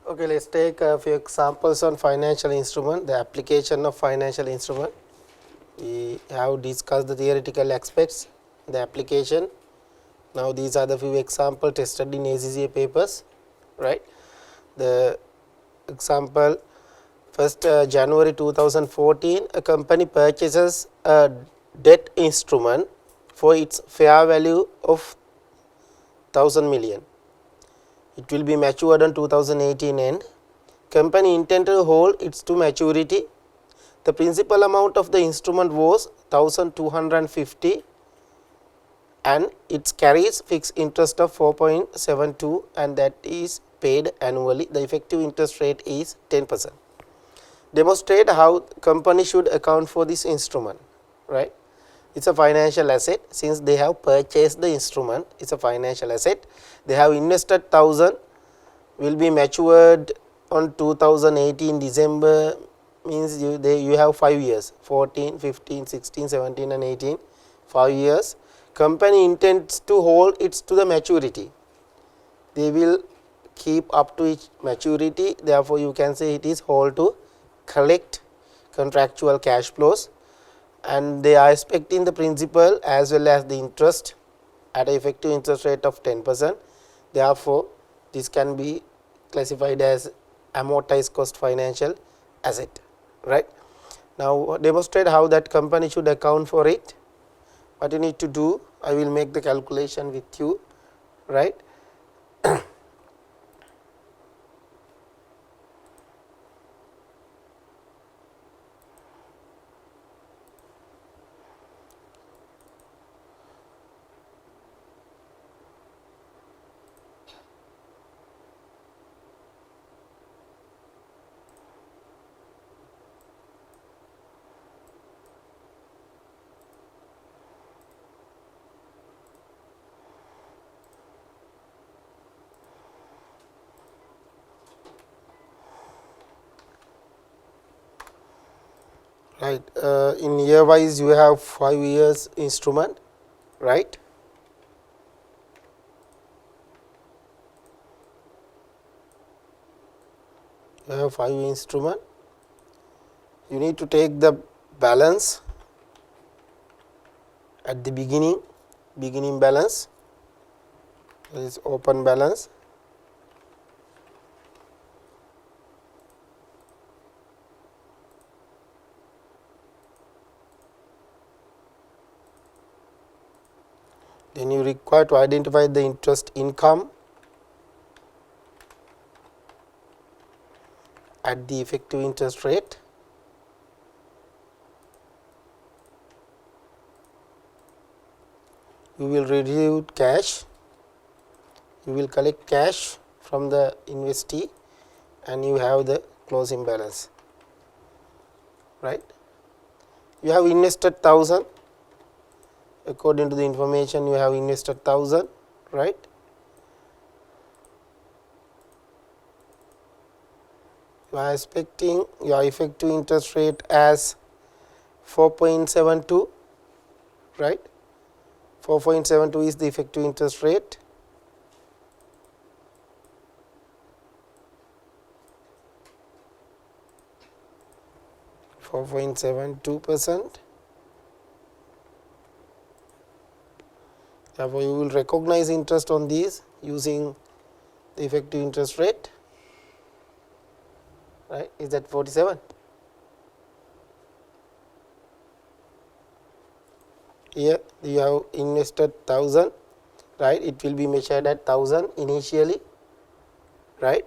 Okay, let's take a few examples on financial instrument, the application of financial instrument. We have discussed the theoretical aspects, the application. Now, these are the few examples tested in ACCA papers, right. The example, first January 2014, a company purchases a debt instrument for its fair value of 1000 million. It will be matured on 2018 end. Company intended to hold its to maturity. The principal amount of the instrument was 1250 and it carries fixed interest of 4.72 and that is paid annually. The effective interest rate is 10%. Demonstrate how company should account for this instrument, right. It is a financial asset. Since they have purchased the instrument, it is a financial asset. They have invested 1000, will be matured on 2018 December, means you have 5 years, 14, 15, 16, 17 and 18, 5 years. Company intends to hold it to the maturity. They will keep up to its maturity, therefore, you can say it is hold to collect contractual cash flows, and they are expecting the principal as well as the interest at an effective interest rate of 10%. Therefore, this can be classified as amortized cost financial asset, right. Now, demonstrate how that company should account for it. What you need to do, I will make the calculation with you, right. Right, in year wise you have 5 years instrument, right. You have 5 instrument, you need to take the balance at the beginning balance, that is open balance, then you require to identify the interest income at the effective interest rate. You will receive cash, you will collect cash from the investee and you have the closing balance, right. You have invested 1000, according to the information you have invested 1000, right. You are expecting your effective interest rate as 4.72, right. 4.72 is the effective interest rate. %. Therefore, you will recognize interest on these using the effective interest rate, right. Is that 47? Here you have invested 1000, right. It will be measured at 1000 initially, right.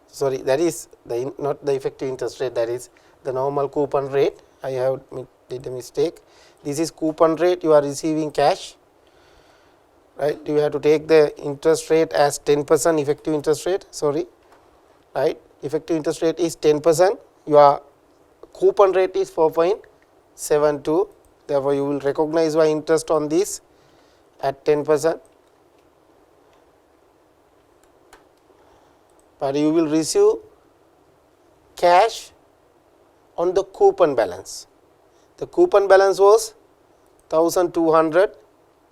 Sorry, that is the not the effective interest rate, that is the normal coupon rate. I have did a mistake. This is coupon rate, you are receiving cash, right. You have to take the interest rate as 10% effective interest rate, sorry, right. Effective interest rate is 10%, your coupon rate is 4.72. Therefore, you will recognize your interest on this at 10%, but you will receive cash on the coupon balance. The coupon balance was 1200,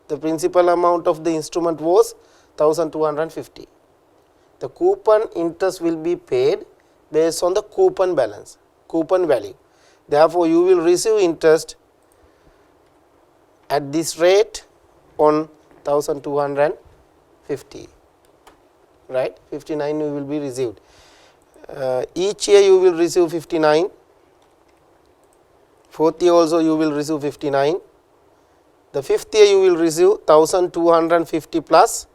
the principal amount of the instrument was 1250. the coupon interest will be paid based on the coupon balance, coupon value. Therefore, you will receive interest at this rate on 1250, right, 59 you will be received. Each year you will receive 59, fourth year also you will receive 59, the fifth year you will receive 1250 plus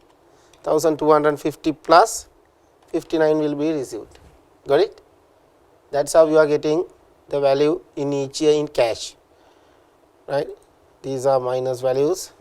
1250 plus 59 will be received. Got it? That is how you are getting the value in each year in cash, right. These are minus values.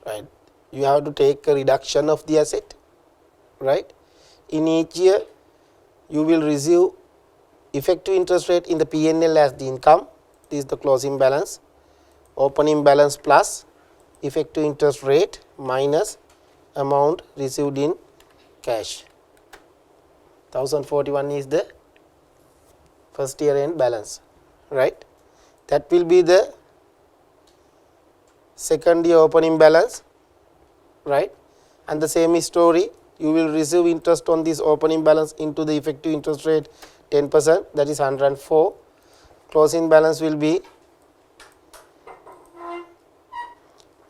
Right, you have to take a reduction of the asset, right. In each year you will receive effective interest rate in the P&L as the income. This is the closing balance, opening balance plus effective interest rate minus amount received in cash. 1041 is the first year end balance, right. That will be the second year opening balance, right, and the same story, you will receive interest on this opening balance into the effective interest rate 10%, that is 104. Closing balance will be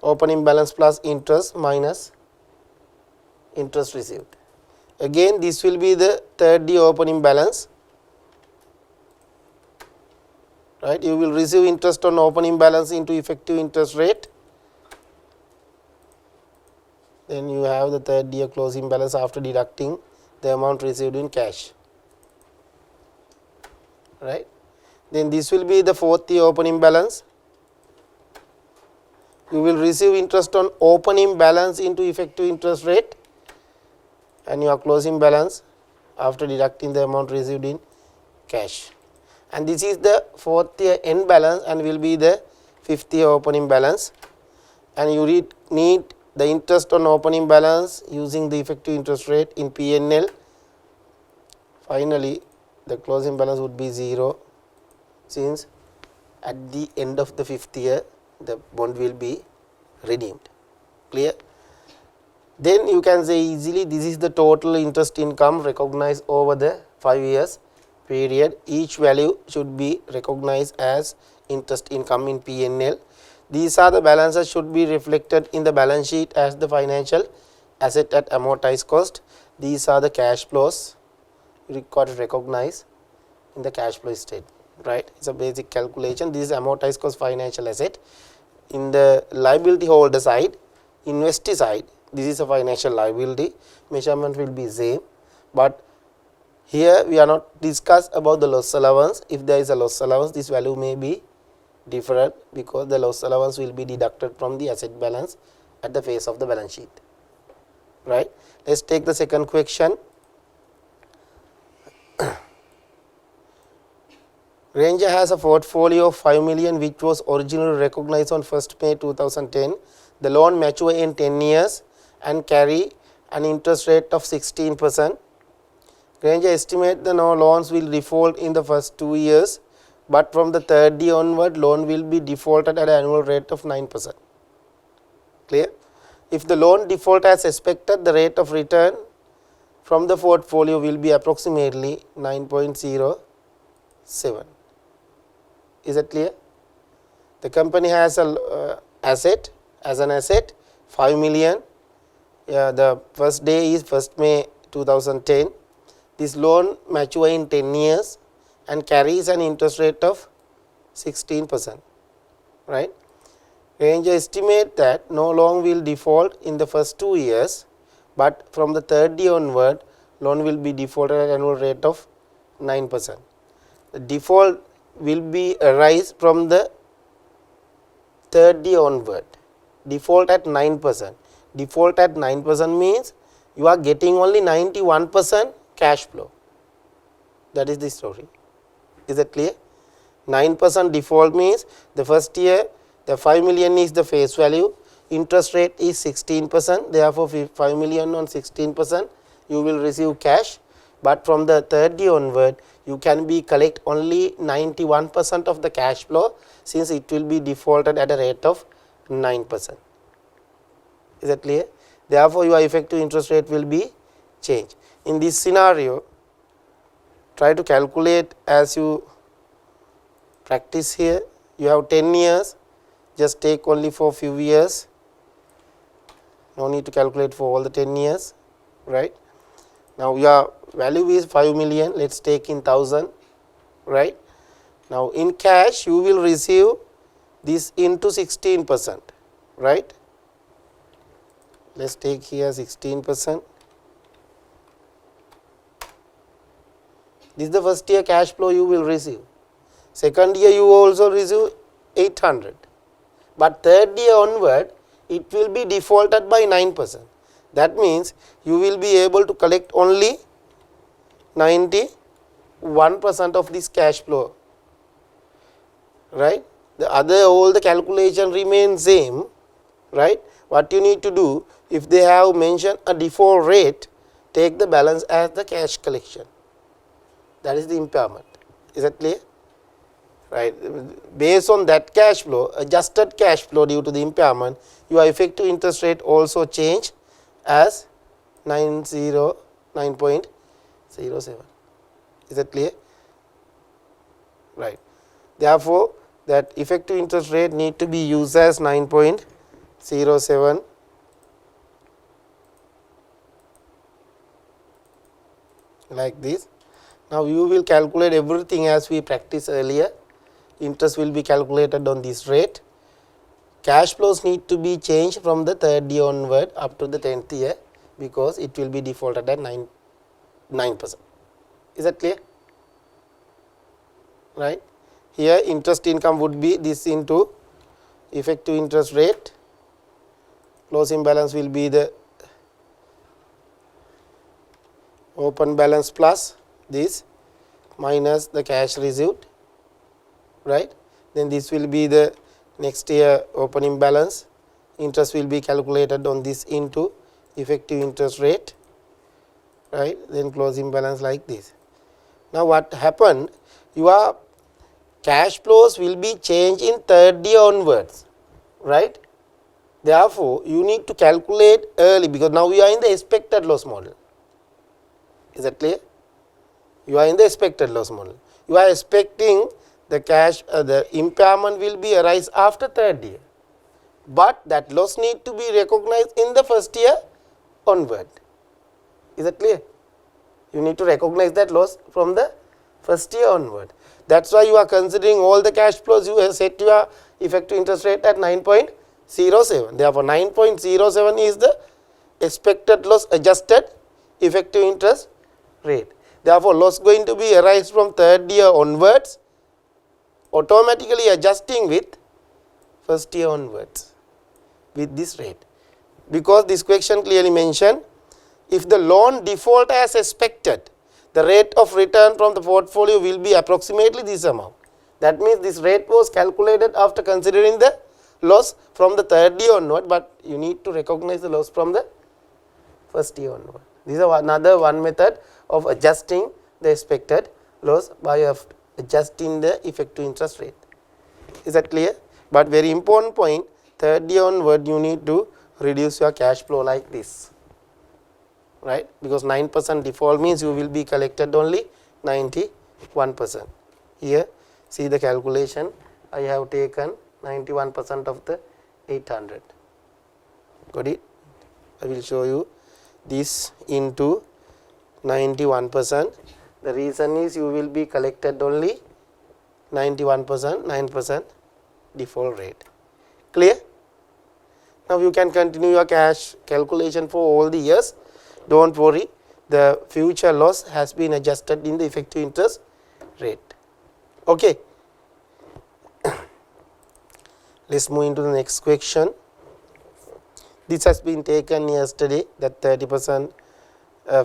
opening balance plus interest minus interest received. Again this will be the third year opening balance, right. You will receive interest on opening balance into effective interest rate, then you have the third year closing balance after deducting the amount received in cash, right. Then this will be the fourth year opening balance. You will receive interest on opening balance into effective interest rate and your closing balance after deducting the amount received in cash, and this is the fourth year end balance and will be the fifth year opening balance, and you need the interest on opening balance using the effective interest rate in P&L. Finally, the closing balance would be 0, since at the end of the fifth year the bond will be redeemed. Clear? Then you can say easily this is the total interest income recognized over the 5 years period. Each value should be recognized as interest income in P&L. These are the balances should be reflected in the balance sheet as the financial asset at amortized cost. These are the cash flows required to recognize in the cash flow statement, right. It is a basic calculation. This is amortized cost financial asset. In the liability holder side, investee side, this is a financial liability, measurement will be same, but here we are not discuss about the loss allowance. If there is a loss allowance, this value may be different because the loss allowance will be deducted from the asset balance at the face of the balance sheet, right. Let us take the second question. Ranger has a portfolio of 5 million which was originally recognized on 1st May 2010. The loan mature in 10 years and carry an interest rate of 16%. Ranger estimates the no loans will default in the first 2 years, but from the third year onward loan will be defaulted at an annual rate of 9%. Clear? If the loan default as expected, the rate of return from the portfolio will be approximately 9.07. Is that clear? The company has a asset, as an asset 5 million. The first day is 1st May 2010. This loan mature in 10 years and carries an interest rate of 16%, right. Ranger estimate that no loan will default in the first 2 years, but from the third year onward loan will be defaulted at an annual rate of 9%. The default will be arise from the third year onward. Default at 9%. Default at 9% means you are getting only 91% cash flow. That is the story. Is that clear? 9% default means the first year The 5 million is the face value, interest rate is 16%, therefore 5 million on 16% you will receive cash, but from the third year onward you can be collect only 91% of the cash flow, since it will be defaulted at a rate of 9%. Is that clear? Therefore your effective interest rate will be changed. In this scenario, try to calculate as you practice here. You have 10 years, just take only for few years, no need to calculate for all the 10 years, right. Now your value is 5 million, let us take in 1000, right. Now in cash you will receive this into 16%, right. Let us take here 16%. This is the first year cash flow you will receive. Second year you also receive 800, but third year onward it will be defaulted by 9%. That means you will be able to collect only 91% of this cash flow, right. The other, all the calculation remains same, right. What you need to do, if they have mentioned a default rate, take the balance as the cash collection. That is the impairment. Is that clear? Right. Based on that cash flow, adjusted cash flow due to the impairment, your effective interest rate also change as 9.07. Is that clear? Right. Therefore, that effective interest rate need to be used as 9.07 like this. Now you will calculate everything as we practiced earlier. Interest will be calculated on this rate. Cash flows need to be changed from the third year onward up to the 10th year, because it will be defaulted at 9%. Is that clear? Right. Here interest income would be this into effective interest rate, closing balance will be the open balance plus this minus the cash received, right. Then this will be the next year opening balance, interest will be calculated on this into effective interest rate, right. Then closing balance like this. Now what happened, your cash flows will be changed in third year onwards, right. Therefore you need to calculate early, because now we are in the expected loss model. Is that clear? You are in the expected loss model. You are expecting the cash, the impairment will be arise after third year, but that loss need to be recognized in the first year onward. Is that clear? You need to recognize that loss from the first year onward. That is why you are considering all the cash flows, you have set your effective interest rate at 9.07. Therefore 9.07 is the expected loss adjusted effective interest rate. Therefore loss going to be arise from third year onwards, automatically adjusting with first year onwards with this rate, because this question clearly mentioned, if the loan default as expected, the rate of return from the portfolio will be approximately this amount. That means this rate was calculated after considering the loss from the third year onward, but you need to recognize the loss from the first year onward. This is another one method of adjusting the expected loss by adjusting the effective interest rate. Is that clear? But very important point, third year onward you need to reduce your cash flow like this, right, because 9% default means you will be collected only 91%. Here see the calculation, I have taken 91% of the 800. Got it? I will show you this into 91%. The reason is you will be collected only 91%, 9% default rate. Clear? Now you can continue your cash calculation for all the years. Don't worry, the future loss has been adjusted in the effective interest rate. Okay. Let's move into the next question. This has been taken yesterday, that 30%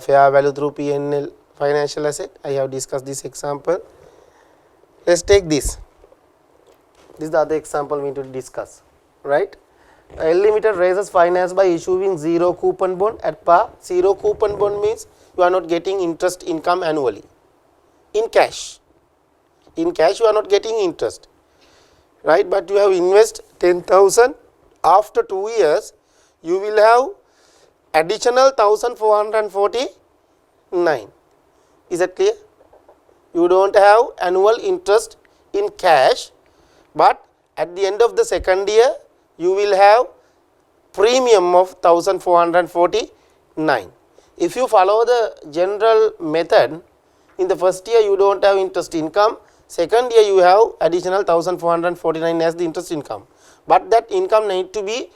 fair value through P&L financial asset. I have discussed this example. Let's take this. This is the other example we need to discuss, right? L Limited raises finance by issuing zero coupon bond at par. Zero coupon bond means you are not getting interest income annually in cash. In cash you are not getting interest, right? But you have invest 10,000. After 2 years you will have additional 1,449. Is that clear? You don't have annual interest in cash, but at the end of the second year you will have premium of 1,449. If you follow the general method, in the first year you don't have interest income, second year you have additional 1,449 as the interest income, but that income need to be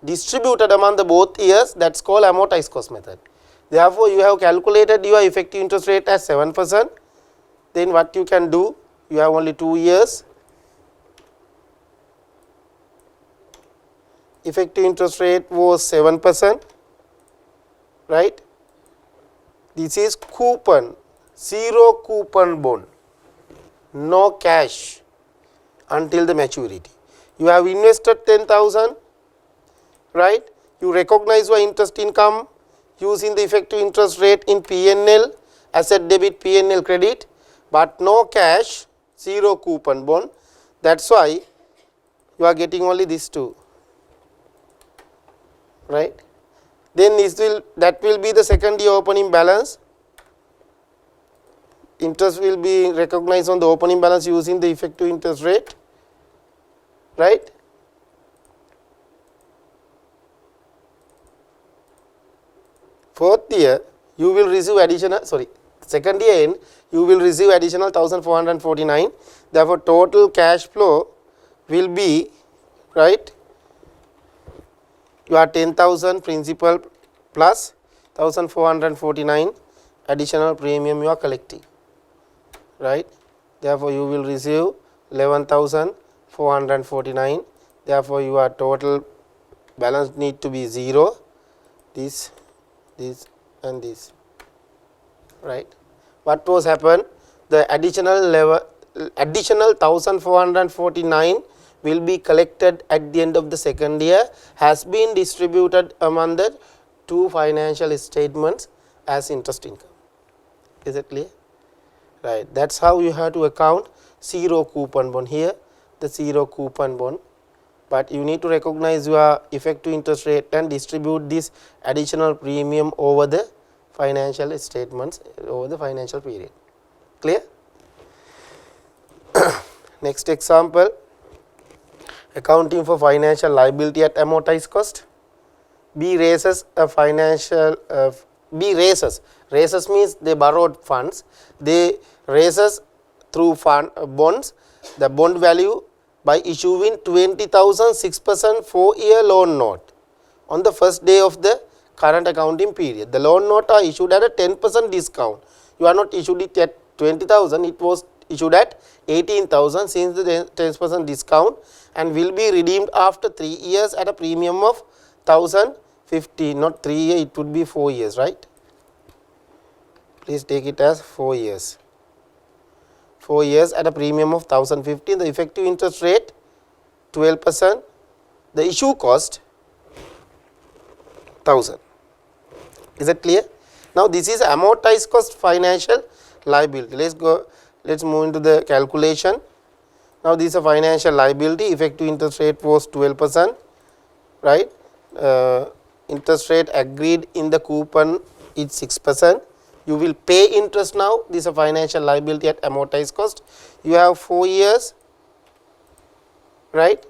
distributed among the both years. That's called amortized cost method. Therefore, you have calculated your effective interest rate as 7%. Then what you can do, you have only 2 years. Effective interest rate was 7%, right? This is coupon, zero coupon bond, no cash until the maturity. You have invested 10,000, right? You recognize your interest income using the effective interest rate in P&L, asset debit, P&L credit, but no cash, zero coupon bond. That's why you are getting only these two, right? Then that will be the second year opening balance. Interest will be recognized on the opening balance using the effective interest rate, right? Fourth year you will receive additional, second year end you will receive additional 1,449. Therefore, total cash flow will be, right, you are 10,000 principal plus 1,449 additional premium you are collecting, right? Therefore, you will receive 11,449. Therefore, your total balance need to be 0, this and this, right? What was happened? The additional 1,449 will be collected at the end of the second year, has been distributed among the two financial statements as interest income. Is it clear? Right. That's how you have to account zero coupon bond. Here the zero coupon bond, but you need to recognize your effective interest rate and distribute this additional premium over the financial statements over the financial period. Clear? Next example, accounting for financial liability at amortized cost. B raises a financial raises means they borrowed funds, they raises through bonds the bond value by issuing 20,000 6% 4-year loan note on the first day of the current accounting period. The loan note are issued at a 10% discount. You are not issued it at 20,000, it was issued at 18,000 since the 10% discount, and will be redeemed after 3 years at a premium of 1,050, not 3 years, it would be 4 years, right? Please take it as 4 years. 4 years at a premium of 1,050, the effective interest rate 12%, the issue cost 1,000. Is that clear? Now, this is amortized cost financial liability. Let's move into the calculation. Now, this is a financial liability, effective interest rate was 12%, right? Interest rate agreed in the coupon is 6%. You will pay interest now. This is a financial liability at amortized cost. You have 4 years, right?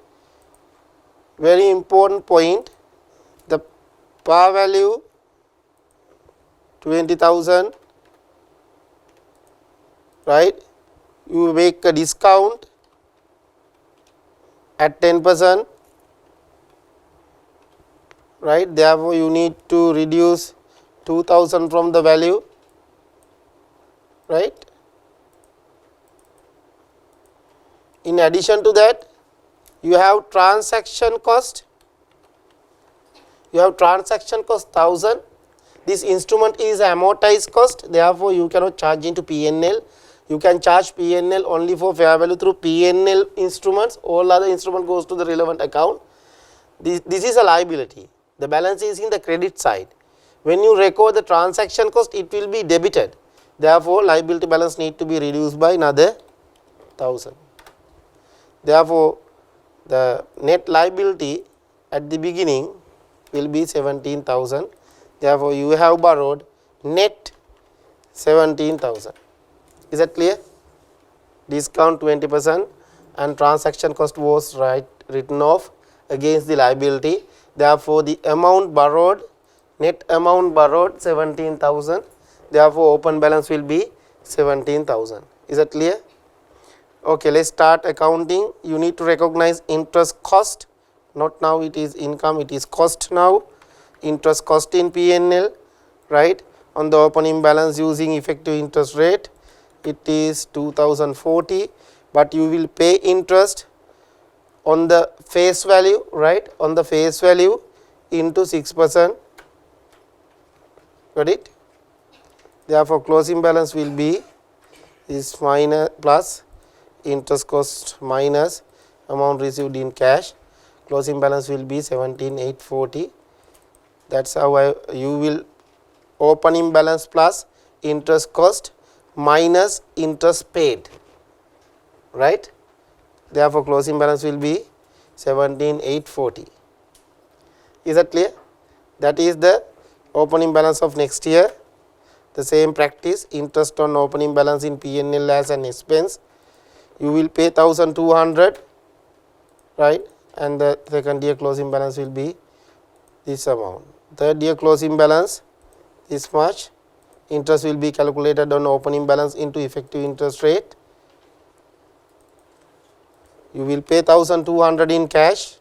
Very important point, the par value 20,000, right? You make a discount at 10%, right? Therefore, you need to reduce 2,000 from the value, right? In addition to that, you have transaction cost. You have transaction cost 1,000. This instrument is amortized cost, therefore, you cannot charge into P&L. You can charge P&L only for fair value through P&L instruments. All other instrument goes to the relevant account. This is a liability. The balance is in the credit side. When you record the transaction cost, it will be debited. Therefore, liability balance need to be reduced by another 1000. Therefore, the net liability at the beginning will be 17,000. Therefore, you have borrowed net 17,000. Is that clear? Discount 20% and transaction cost was written off against the liability. Therefore, the amount borrowed, net amount borrowed 17,000. Therefore, open balance will be 17,000. Is that clear? Okay, let's start accounting. You need to recognize interest cost. Not now it is income, it is cost now. Interest cost in P&L, right? On the opening balance using effective interest rate, it is 2040, but you will pay interest on the face value, right? On the face value into 6%. Got it? Therefore, closing balance will be is minus plus interest cost minus amount received in cash. Closing balance will be 17,840. That's how you will opening balance plus interest cost minus interest paid, right? Therefore, closing balance will be 17,840. Is that clear? That is the opening balance of next year. The same practice, interest on opening balance in P&L as an expense. You will pay 1,200, right? And the second year closing balance will be this amount. Third year closing balance this much. Interest will be calculated on opening balance into effective interest rate. You will pay 1,200 in cash.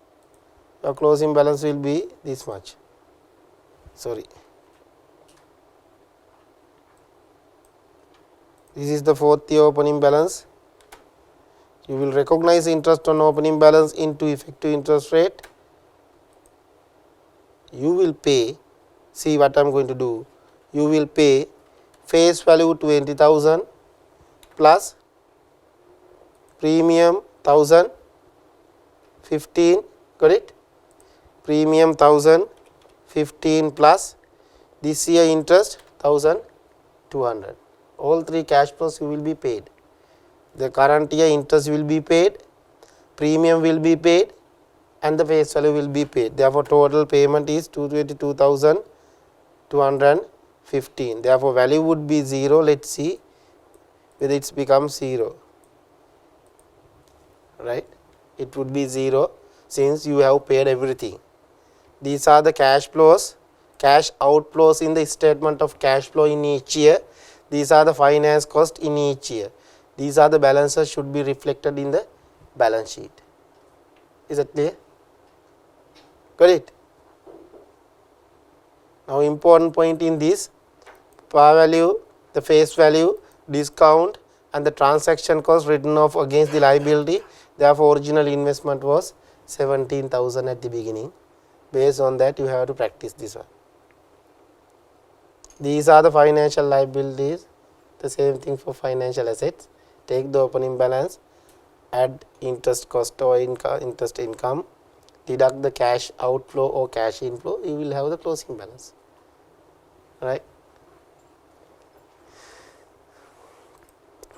Your closing balance will be this much. Sorry. This is the fourth year opening balance. You will recognize interest on opening balance into effective interest rate. You will pay, see what I am going to do. You will pay face value 20,000 plus premium 1,000, 15, got it? Premium 1,000, 15 plus this year interest 1,200. All three cash flows you will be paid. The current year interest will be paid, premium will be paid, and the face value will be paid. Therefore, total payment is 222,215. Therefore, value would be 0. Let's see whether it's become 0. Right? It would be 0 since you have paid everything. These are the cash flows, cash outflows in the statement of cash flow in each year. These are the finance cost in each year. These are the balances should be reflected in the balance sheet. Is that clear? Got it? Now, important point in this, par value, the face value, discount and the transaction cost written off against the liability. Therefore, original investment was 17,000 at the beginning. Based on that, you have to practice this one. These are the financial liabilities, the same thing for financial assets. Take the opening balance, add interest cost or interest income, deduct the cash outflow or cash inflow, you will have the closing balance, right?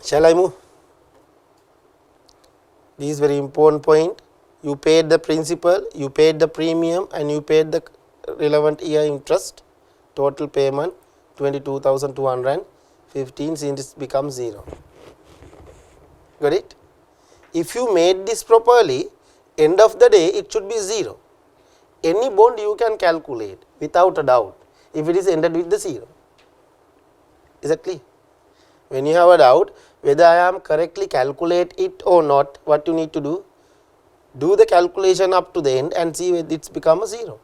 Shall I move? This is very important point. You paid the principal, you paid the premium and you paid the relevant year interest. Total payment 22,215 since it becomes 0. Got it? If you made this properly, end of the day it should be 0. Any bond you can calculate without a doubt if it is ended with the 0. Is that clear? When you have a doubt whether I am correctly calculate it or not, what you need to do? Do the calculation up to the end and see whether it's become a 0.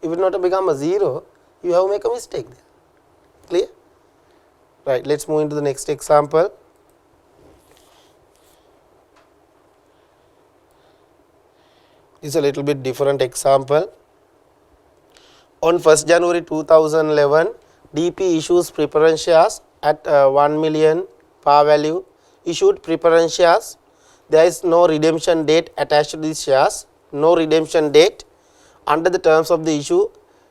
If it not become a 0, you have make a mistake there. Clear? Right, let's move into the next example. This is a little bit different example. On 1st January 2011, DP issues preference shares at 1 million par value, issued preference shares, there is no redemption date attached to these shares, no redemption date. Under the terms of the issue,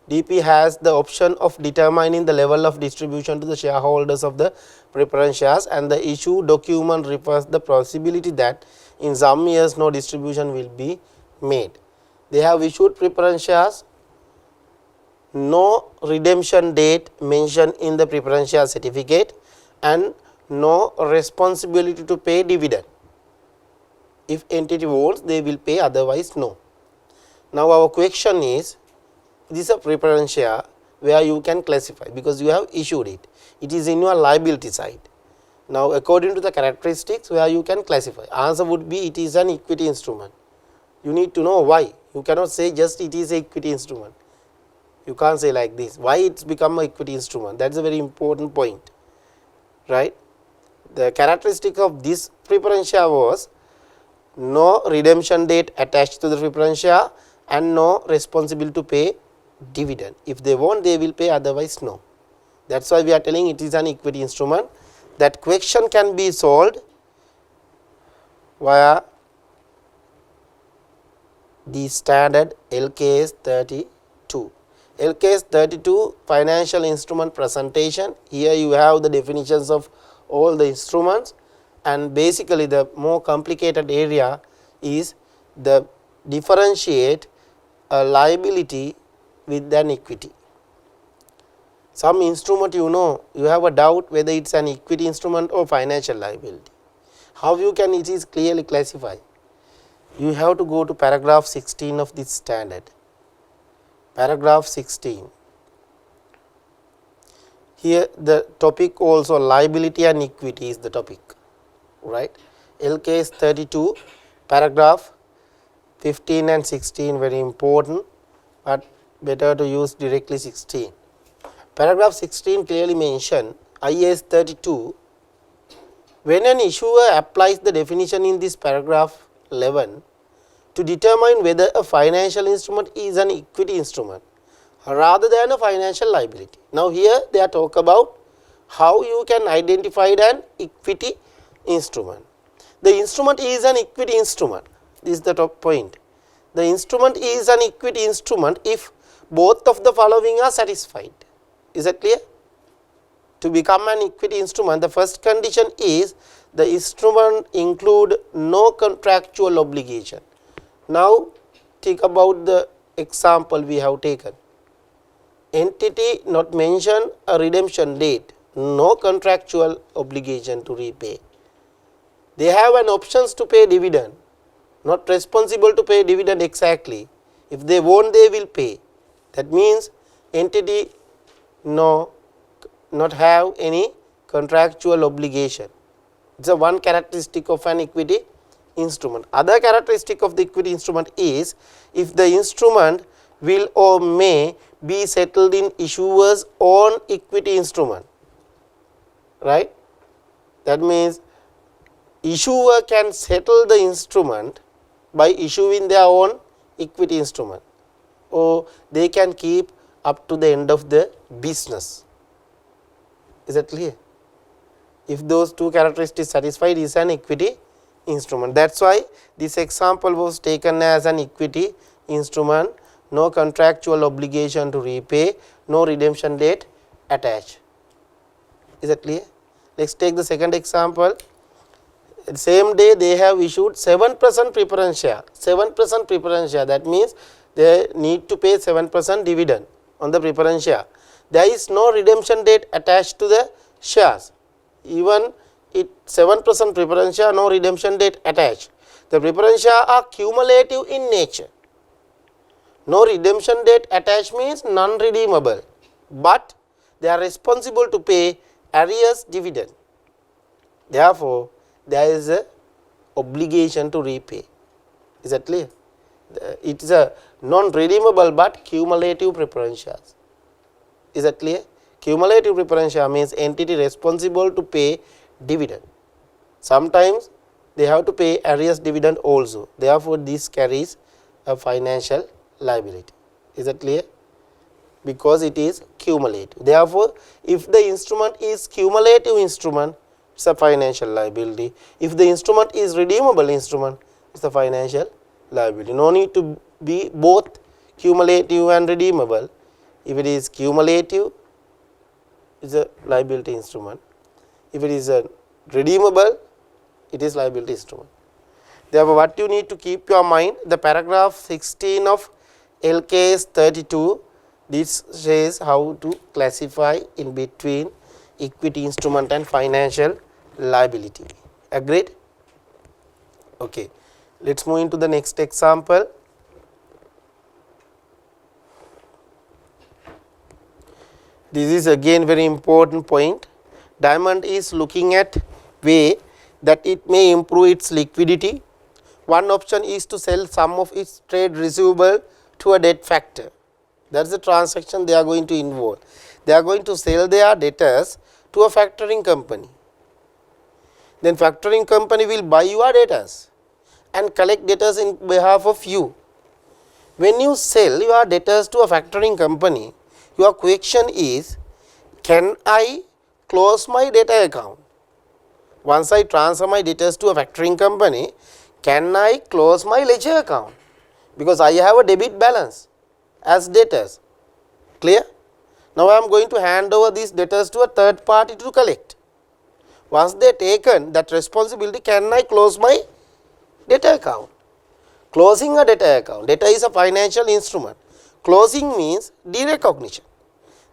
DP has the option of determining the level of distribution to the shareholders of the preference shares, and the issue document refers the possibility that in some years no distribution will be made. They have issued preference shares, no redemption date mentioned in the preference share certificate, and no responsibility to pay dividend. If entity wants, they will pay, otherwise no. Now our question is, this is a preference share where you can classify because you have issued it. It is in your liability side. Now according to the characteristics where you can classify, answer would be it is an equity instrument. You need to know why. You cannot say just it is an equity instrument. You can't say like this. Why it's become an equity instrument? That's a very important point, right? The characteristic of this preference share was no redemption date attached to the preference share and no responsibility to pay dividend. If they want, they will pay, otherwise no. That's why we are telling it is an equity instrument. That question can be solved via the standard LKS 32. LKS 32 financial instrument presentation. Here you have the definitions of all the instruments, and basically the more complicated area is the differentiate a liability with an equity. Some instrument, you know, you have a doubt whether it's an equity instrument or financial liability. How you can it is clearly classify? You have to go to paragraph 16 of this standard. Paragraph 16. Here the topic also liability and equity is the topic, right? LKS 32 paragraph 15 and 16 very important, but better to use directly 16. Paragraph 16 clearly mention IAS 32. When an issuer applies the definition in this paragraph 11 to determine whether a financial instrument is an equity instrument rather than a financial liability. Now here they are talk about how you can identify an equity instrument. The instrument is an equity instrument. This is the top point. The instrument is an equity instrument if both of the following are satisfied. Is that clear? To become an equity instrument, the first condition is the instrument include no contractual obligation. Now think about the example we have taken. Entity not mention a redemption date, no contractual obligation to repay. They have an options to pay dividend, not responsible to pay dividend exactly. If they want, they will pay. That means entity no not have any contractual obligation. It's a one characteristic of an equity instrument. Other characteristic of the equity instrument is if the instrument will or may be settled in issuer's own equity instrument, right? That means issuer can settle the instrument by issuing their own equity instrument, or they can keep up to the end of the business. Is that clear? If those two characteristics satisfied, is an equity instrument. That's why this example was taken as an equity instrument. No contractual obligation to repay, no redemption date attached. Is that clear? Let's take the second example. Same day they have issued 7% preference share. 7% preference share, that means they need to pay 7% dividend on the preference share. There is no redemption date attached to the shares. Even it 7% preference share, no redemption date attached. The preference share are cumulative in nature. No redemption date attached means non-redeemable, but they are responsible to pay arrears dividend. Therefore, there is a obligation to repay. Is that clear? It is a non-redeemable but cumulative preference shares. Is that clear? Cumulative preference share means entity responsible to pay dividend. Sometimes they have to pay arrears dividend also. Therefore, this carries a financial liability. Is that clear? Because it is cumulative. Therefore, if the instrument is cumulative instrument, it's a financial liability. If the instrument is redeemable instrument, it's a financial liability. No need to be both cumulative and redeemable. If it is cumulative, it's a liability instrument. If it is a redeemable, it is liability instrument. Therefore, what you need to keep your mind, the paragraph 16 of LKS 32, this says how to classify in between equity instrument and financial liability. Agreed? Okay. Let us move into the next example. This is again very important point. Diamond is looking at way that it may improve its liquidity. One option is to sell some of its trade receivable to a debt factor. That is the transaction they are going to involve. They are going to sell their debtors to a factoring company. Then factoring company will buy your debtors and collect debtors in behalf of you. When you sell your debtors to a factoring company, your question is, can I close my debtor account? Once I transfer my debtors to a factoring company, can I close my ledger account? Because I have a debit balance as debtors. Clear? Now I am going to hand over these debtors to a third party to collect. Once they taken that responsibility, can I close my debtor account? Closing a debtor account, debtor is a financial instrument. Closing means derecognition.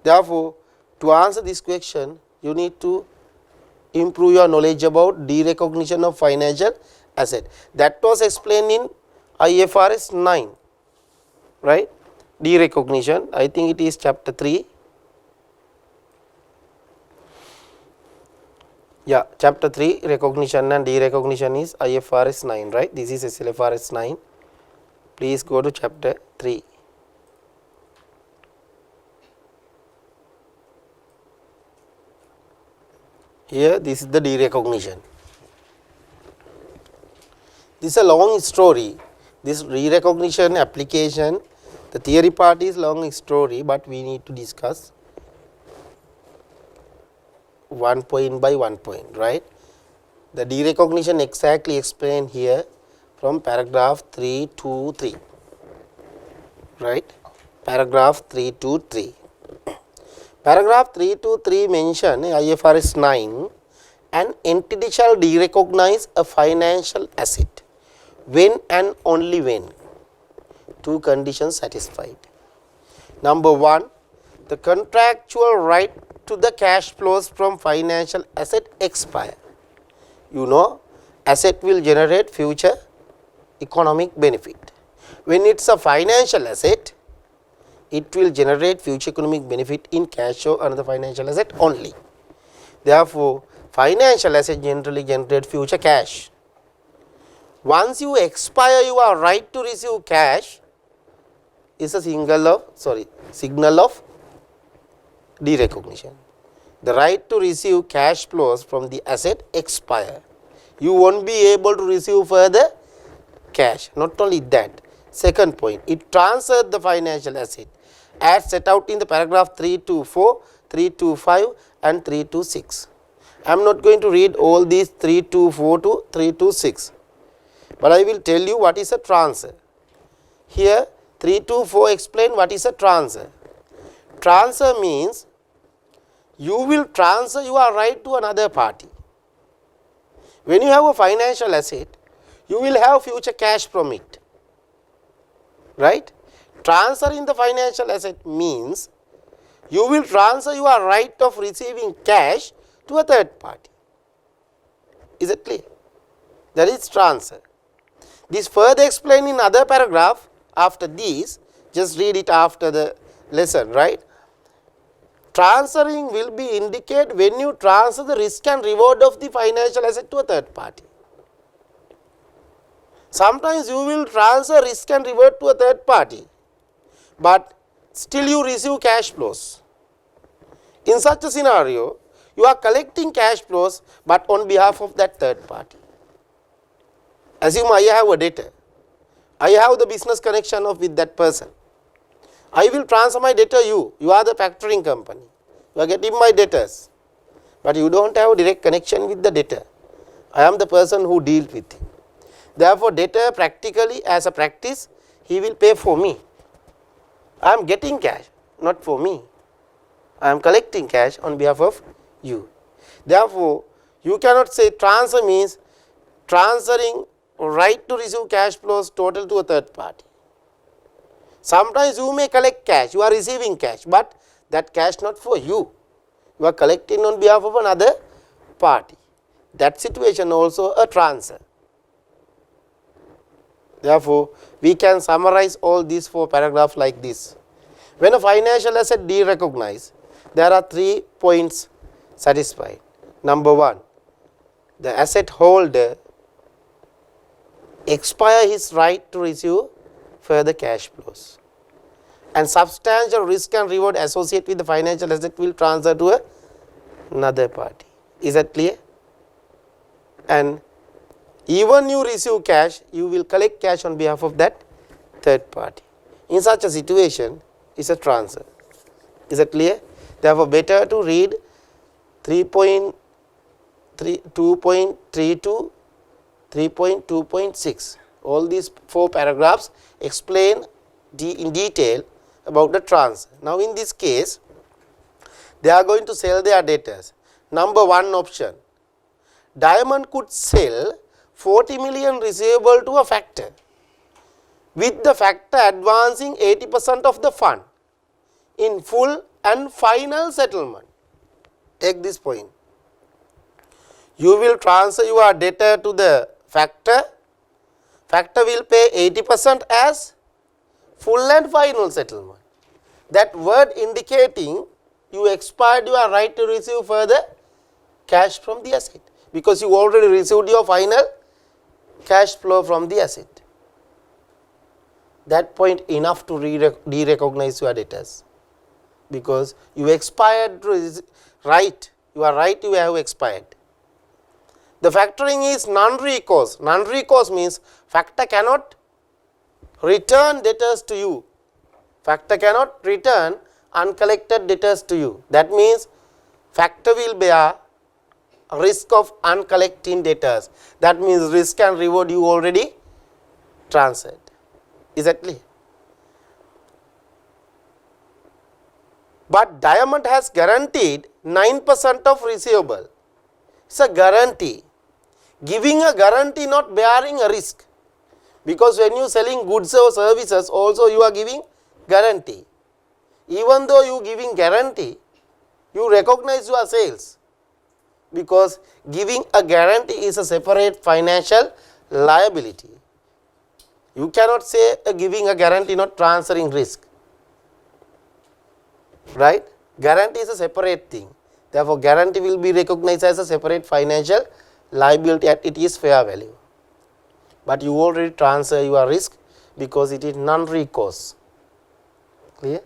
Therefore, to answer this question, you need to improve your knowledge about derecognition of financial asset. That was explained in IFRS 9, right? Derecognition, I think it is chapter 3. Yeah, chapter 3, recognition and derecognition is IFRS 9, right? This is SLFRS 9. Please go to chapter 3. Here, this is the derecognition. This is a long story. This derecognition application, the theory part is long story, but we need to discuss one point by one point, right? The derecognition exactly explained here from paragraph 3 to 3, right? Paragraph 3 to 3. Paragraph 3 to 3 mention IFRS 9, an entity shall derecognize a financial asset when and only when two conditions satisfied. Number 1, the contractual right to the cash flows from financial asset expire. You know, asset will generate future economic benefit. When it is a financial asset, it will generate future economic benefit in cash or another financial asset only. Therefore, financial asset generally generate future cash. Once you expire your right to receive cash, is a signal of derecognition. The right to receive cash flows from the asset expire. You won't be able to receive further cash. Not only that, second point, it transferred the financial asset as set out in the paragraph 3 to 4, 3 to 5 and 3 to 6. I am not going to read all these 3 to 4 to 3 to 6, but I will tell you what is a transfer. Here 3 to 4 explain what is a transfer. Transfer means you will transfer your right to another party. When you have a financial asset, you will have future cash from it, right? Transferring the financial asset means you will transfer your right of receiving cash to a third party. Is it clear? That is transfer. This further explained in other paragraph after this, just read it after the lesson, right? Transferring will be indicate when you transfer the risk and reward of the financial asset to a third party. Sometimes you will transfer risk and reward to a third party, but still you receive cash flows. In such a scenario, you are collecting cash flows, but on behalf of that third party. Assume I have a debtor. I have the business connection with that person. I will transfer my debtor you. You are the factoring company. You are getting my debtors. but you don't have direct connection with the debtor. I am the person who deals with him. Therefore, debtor practically as a practice, he will pay for me. I am getting cash, not for me. I am collecting cash on behalf of you. Therefore, you cannot say transfer means transferring right to receive cash flows total to a third party. Sometimes you may collect cash, you are receiving cash, but that cash not for you. You are collecting on behalf of another party. That situation also a transfer. Therefore, we can summarize all these 4 paragraphs like this. When a financial asset derecognized, there are 3 points satisfied. Number 1, the asset holder expire his right to receive further cash flows, and substantial risk and reward associated with the financial asset will transfer to another party. Is that clear? And even you receive cash, you will collect cash on behalf of that third party. In such a situation, it's a transfer. Is that clear? Therefore, better to read 2.32, 3.2.6. All these 4 paragraphs explain in detail about the transfer. Now, in this case, they are going to sell their debtors. Number 1 option, Diamond could sell 40 million receivable to a factor, with the factor advancing 80% of the fund in full and final settlement. Take this point. You will transfer your debtor to the factor. Factor will pay 80% as full and final settlement. That word indicating you expired your right to receive further cash from the asset, because you already received your final cash flow from the asset. That point enough to de-recognize your debtors, because you expired right, your right you have expired. The factoring is non-recourse. Non-recourse means factor cannot return debtors to you. Factor cannot return uncollected debtors to you. That means factor will bear risk of uncollecting debtors. That means risk and reward you already transferred. Is that clear? But Diamond has guaranteed 9% of receivable. It's a guarantee. Giving a guarantee, not bearing a risk. Because when you are selling goods or services, also you are giving guarantee. Even though you are giving guarantee, you recognize your sales. Because giving a guarantee is a separate financial liability. You cannot say giving a guarantee, not transferring risk. Right? Guarantee is a separate thing. Therefore, guarantee will be recognized as a separate financial liability at its fair value. But you already transfer your risk because it is non-recourse. Clear?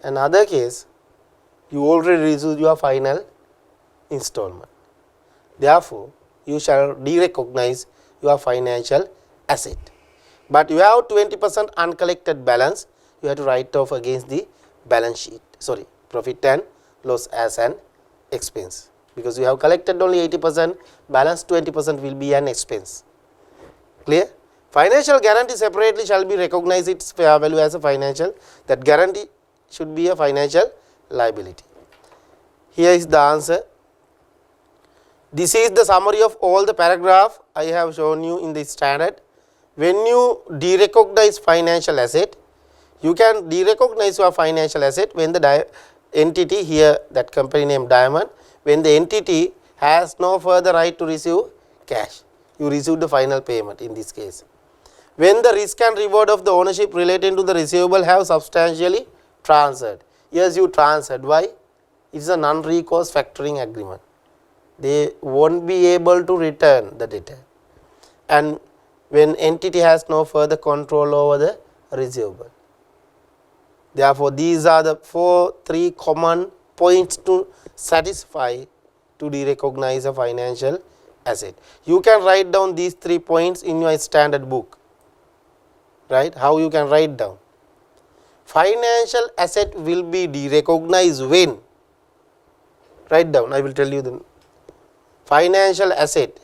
Another case, you already received your final installment. Therefore, you shall de-recognize your financial asset. But you have 20% uncollected balance, you have to write off against the balance sheet, sorry, profit and loss as an expense. Because you have collected only 80%, balance 20% will be an expense. Clear? Financial guarantee separately shall be recognized its fair value as a financial, that guarantee should be a financial liability. Here is the answer. This is the summary of all the paragraph I have shown you in the standard. When you de-recognize financial asset, you can de-recognize your financial asset when the entity, here that company name Diamond, when the entity has no further right to receive cash. You receive the final payment in this case. When the risk and reward of the ownership relating to the receivable have substantially transferred. Yes, you transferred. Why? It is a non-recourse factoring agreement. They won't be able to return the debtor. And when entity has no further control over the receivable. Therefore, these are the 3 common points to satisfy to de-recognize a financial asset. You can write down these 3 points in your standard book. Right? How you can write down? Financial asset will be de-recognized when Write down, I will tell you the financial asset.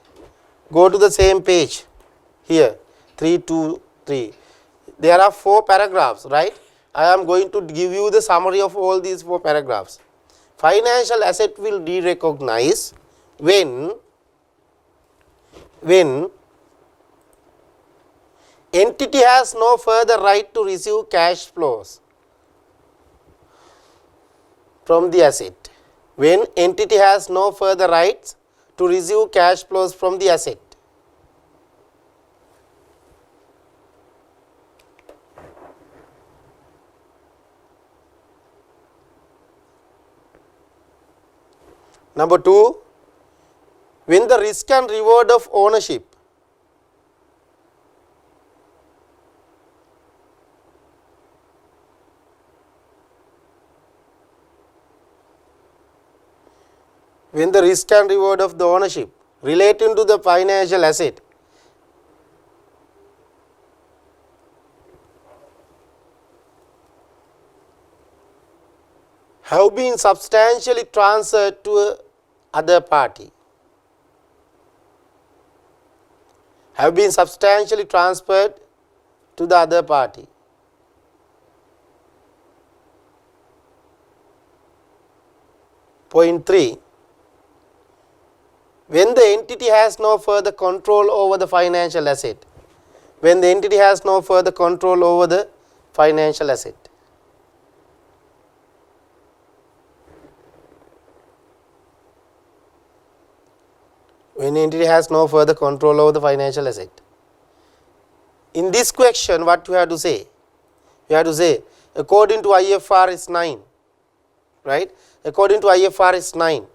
Go to the same page here, 323. There are 4 paragraphs, right? I am going to give you the summary of all these 4 paragraphs. Financial asset will de-recognize when entity has no further right to receive cash flows from the asset. When entity has no further rights to receive cash flows from the asset. Number 2, when the risk and reward of ownership of the ownership relating to the financial asset have been substantially transferred to a other party, have been substantially transferred to the other party. Point 3, when the entity has no further control over the financial asset, when the entity has no further control over the financial asset. When the entity has no further control over the financial asset. In this question, what you have to say? You have to say, according to IFRS 9, right? According to IFRS 9,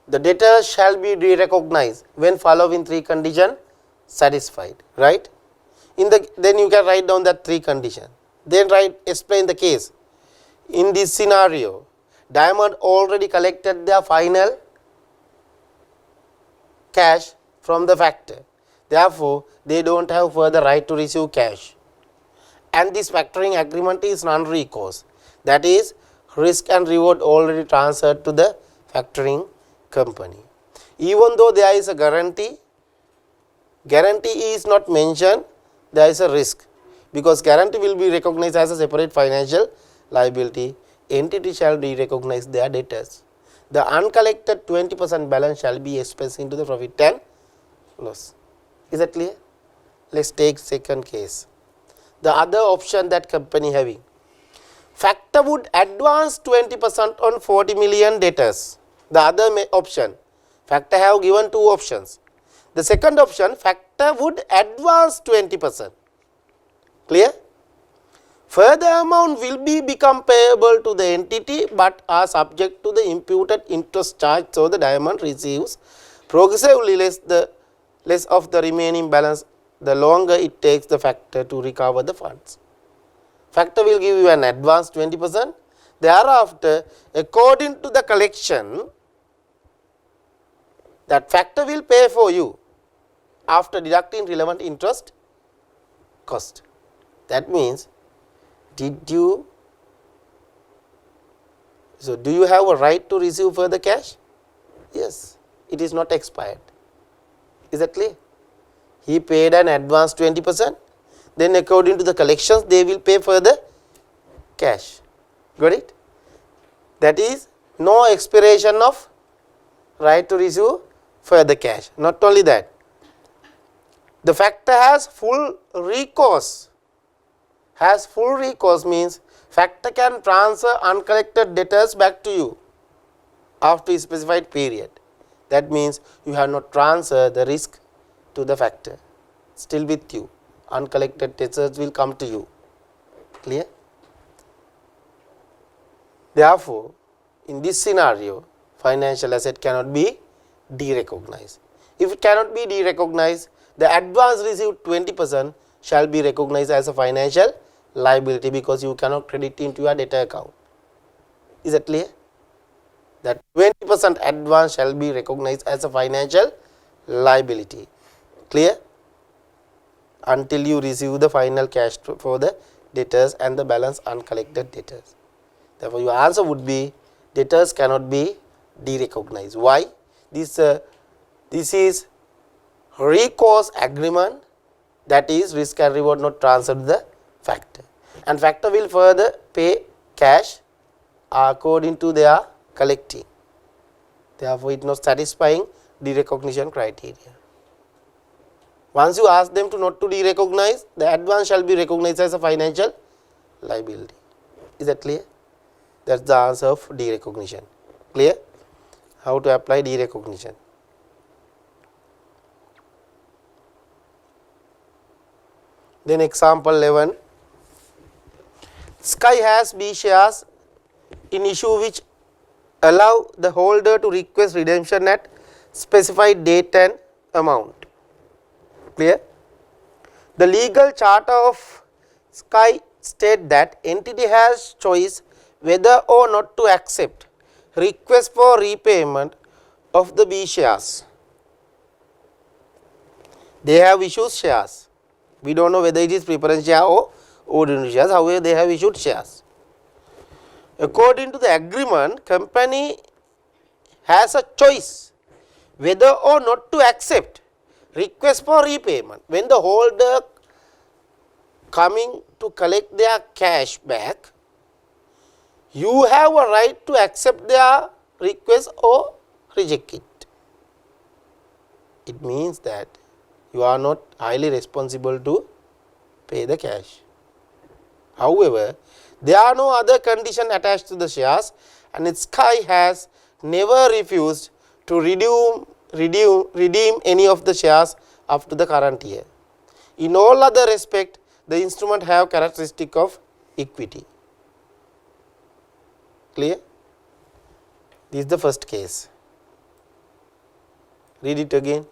the debtor shall be de-recognized when following 3 conditions satisfied, right? Then you can write down that 3 conditions. Then explain the case. In this scenario, Diamond already collected their final cash from the factor. Therefore, they don't have further right to receive cash. And this factoring agreement is non-recourse. That is, risk and reward already transferred to the factoring company. Even though there is a guarantee is not mentioned, there is a risk, because guarantee will be recognized as a separate financial liability. Entity shall de-recognize their debtors. The uncollected 20% balance shall be expensed into the profit and loss. Is that clear? Let's take second case. The other option that company having. Factor would advance 20% on 40 million debtors. The other option, factor have given 2 options. The second option, factor would advance 20%. Clear? Further amount will become payable to the entity, but are subject to the imputed interest charge, so the Diamond receives progressively less of the remaining balance the longer it takes the factor to recover the funds. Factor will give you an advance 20%. Thereafter, according to the collection, that factor will pay for you after deducting relevant interest cost. That means, do you have a right to receive further cash? Yes, it is not expired. Is that clear? He paid an advance 20%, then according to the collections they will pay further cash. Got it? That is no expiration of right to receive further cash. Not only that, the factor has full recourse. Has full recourse means factor can transfer uncollected debtors back to you after a specified period. That means you have not transferred the risk to the factor, still with you. Uncollected debtors will come to you. Clear? Therefore, in this scenario, financial asset cannot be de-recognized. If it cannot be de-recognized, the advance received 20% shall be recognized as a financial liability, because you cannot credit into your debtor account. Is that clear? That 20% advance shall be recognized as a financial liability. Clear? Until you receive the final cash for the debtors and the balance uncollected debtors. Therefore, your answer would be debtors cannot be derecognize. Why? This is recourse agreement, that is risk and reward not transferred to the factor, and factor will further pay cash according to their collecting. Therefore, it is not satisfying derecognition criteria. Once you ask them to not to derecognize, the advance shall be recognized as a financial liability. Is that clear? That is the answer of derecognition. Clear? How to apply derecognition? Then example 11, Sky has B shares in issue which allow the holder to request redemption at specified date and amount. Clear? The legal charter of Sky state that entity has choice whether or not to accept request for repayment of the B shares. They have issued shares. We do not know whether it is preference share or ordinary shares, however they have issued shares. According to the agreement, company has a choice whether or not to accept request for repayment. When the holder coming to collect their cash back, you have a right to accept their request or reject it. It means that you are not highly responsible to pay the cash. However, there are no other conditions attached to the shares, and Sky has never refused to redeem any of the shares up to the current year. In all other respect, the instrument have characteristic of equity. Clear? This is the first case. Read it again.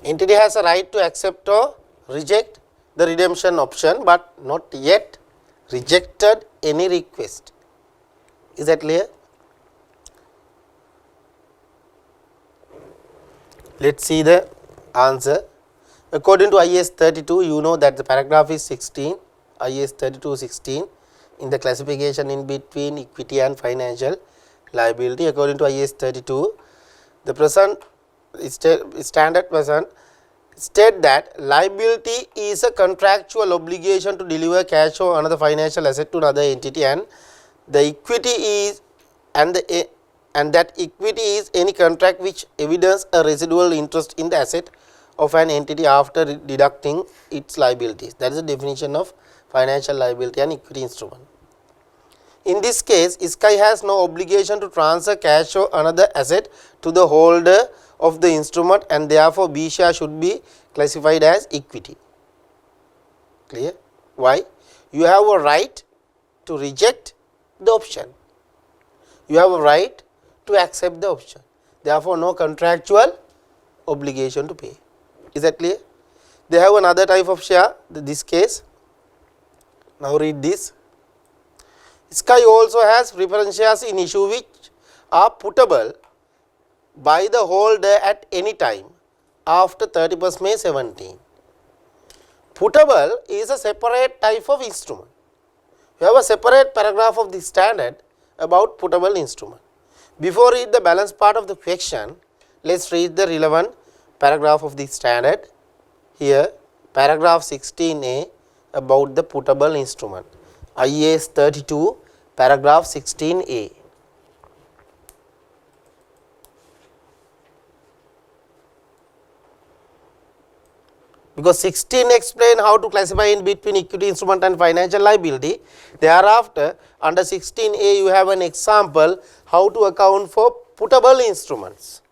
Entity has a right to accept or reject the redemption option, but not yet rejected any request. Is that clear? Let us see the answer. According to IAS 32, you know that the paragraph is 16, IAS 32:16, in the classification in between equity and financial liability. According to IAS 32, the present standard present state that liability is a contractual obligation to deliver cash or another financial asset to another entity, and the equity is and that equity is any contract which evidence a residual interest in the asset of an entity after deducting its liabilities. That is the definition of financial liability and equity instrument. In this case, Sky has no obligation to transfer cash or another asset to the holder of the instrument, and therefore B share should be classified as equity. Clear? Why? You have a right to reject the option. You have a right to accept the option. Therefore, no contractual obligation to pay. Is that clear? They have another type of share, this case. Now read this. Sky also has preference shares in issue which are puttable by the holder at any time after 31st May 17. Puttable is a separate type of instrument. You have a separate paragraph of the standard about puttable instrument. Before read the balance part of the question, let us read the relevant paragraph of the standard. Here, paragraph 16A about the puttable instrument. IAS 32, paragraph 16A. Because 16 explain how to classify in between equity instrument and financial liability. Thereafter, under 16A you have an example how to account for puttable instruments.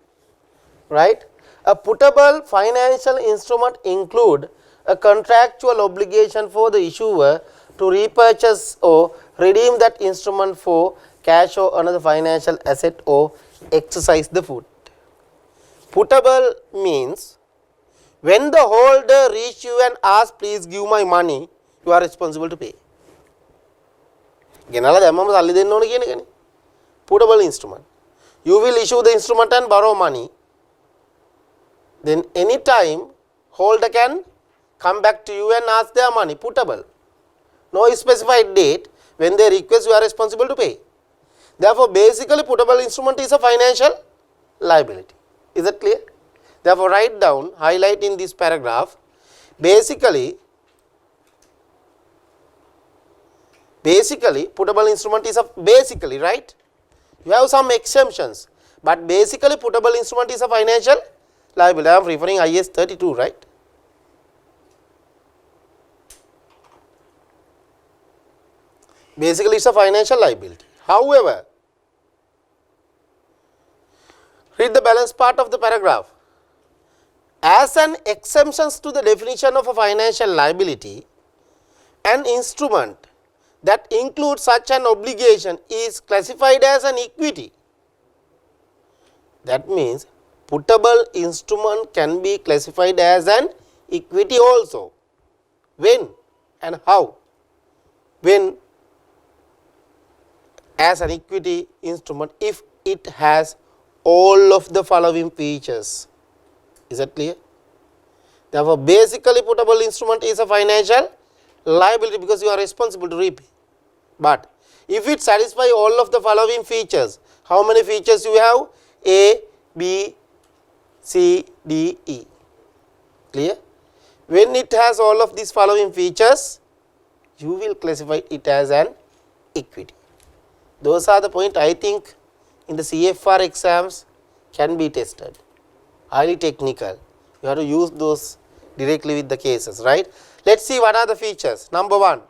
Right? A puttable financial instrument include a contractual obligation for the issuer to repurchase or redeem that instrument for cash or another financial asset or exercise the put. Putable means when the holder reach you and ask please give my money, you are responsible to pay. ගෙනලා දැම්මම සල්ලි දෙන්න ඕන කියන එකනේ. Putable instrument. You will issue the instrument and borrow money. Then any time holder can come back to you and ask their money. Putable. No specified date. When they request, you are responsible to pay. Therefore, basically putable instrument is a financial liability. Is that clear? Therefore, write down, highlight in this paragraph. Basically, putable instrument is a basically, right? You have some exemptions, but basically putable instrument is a financial liability. I am referring IS 32, right? Basically, it's a financial liability. However, read the balance part of the paragraph. As an exemption to the definition of a financial liability, an instrument that includes such an obligation is classified as an equity. That means putable instrument can be classified as an equity also. When and how? When as an equity instrument if it has all of the following features. Is that clear? Therefore, basically putable instrument is a financial liability because you are responsible to repay. But if it satisfies all of the following features, how many features you have? A, B, C, D, E. Clear? When it has all of these following features, you will classify it as an equity. Those are the points I think in the CFR exams can be tested. Highly technical. You have to use those directly with the cases, right? Let's see what are the features. Number one,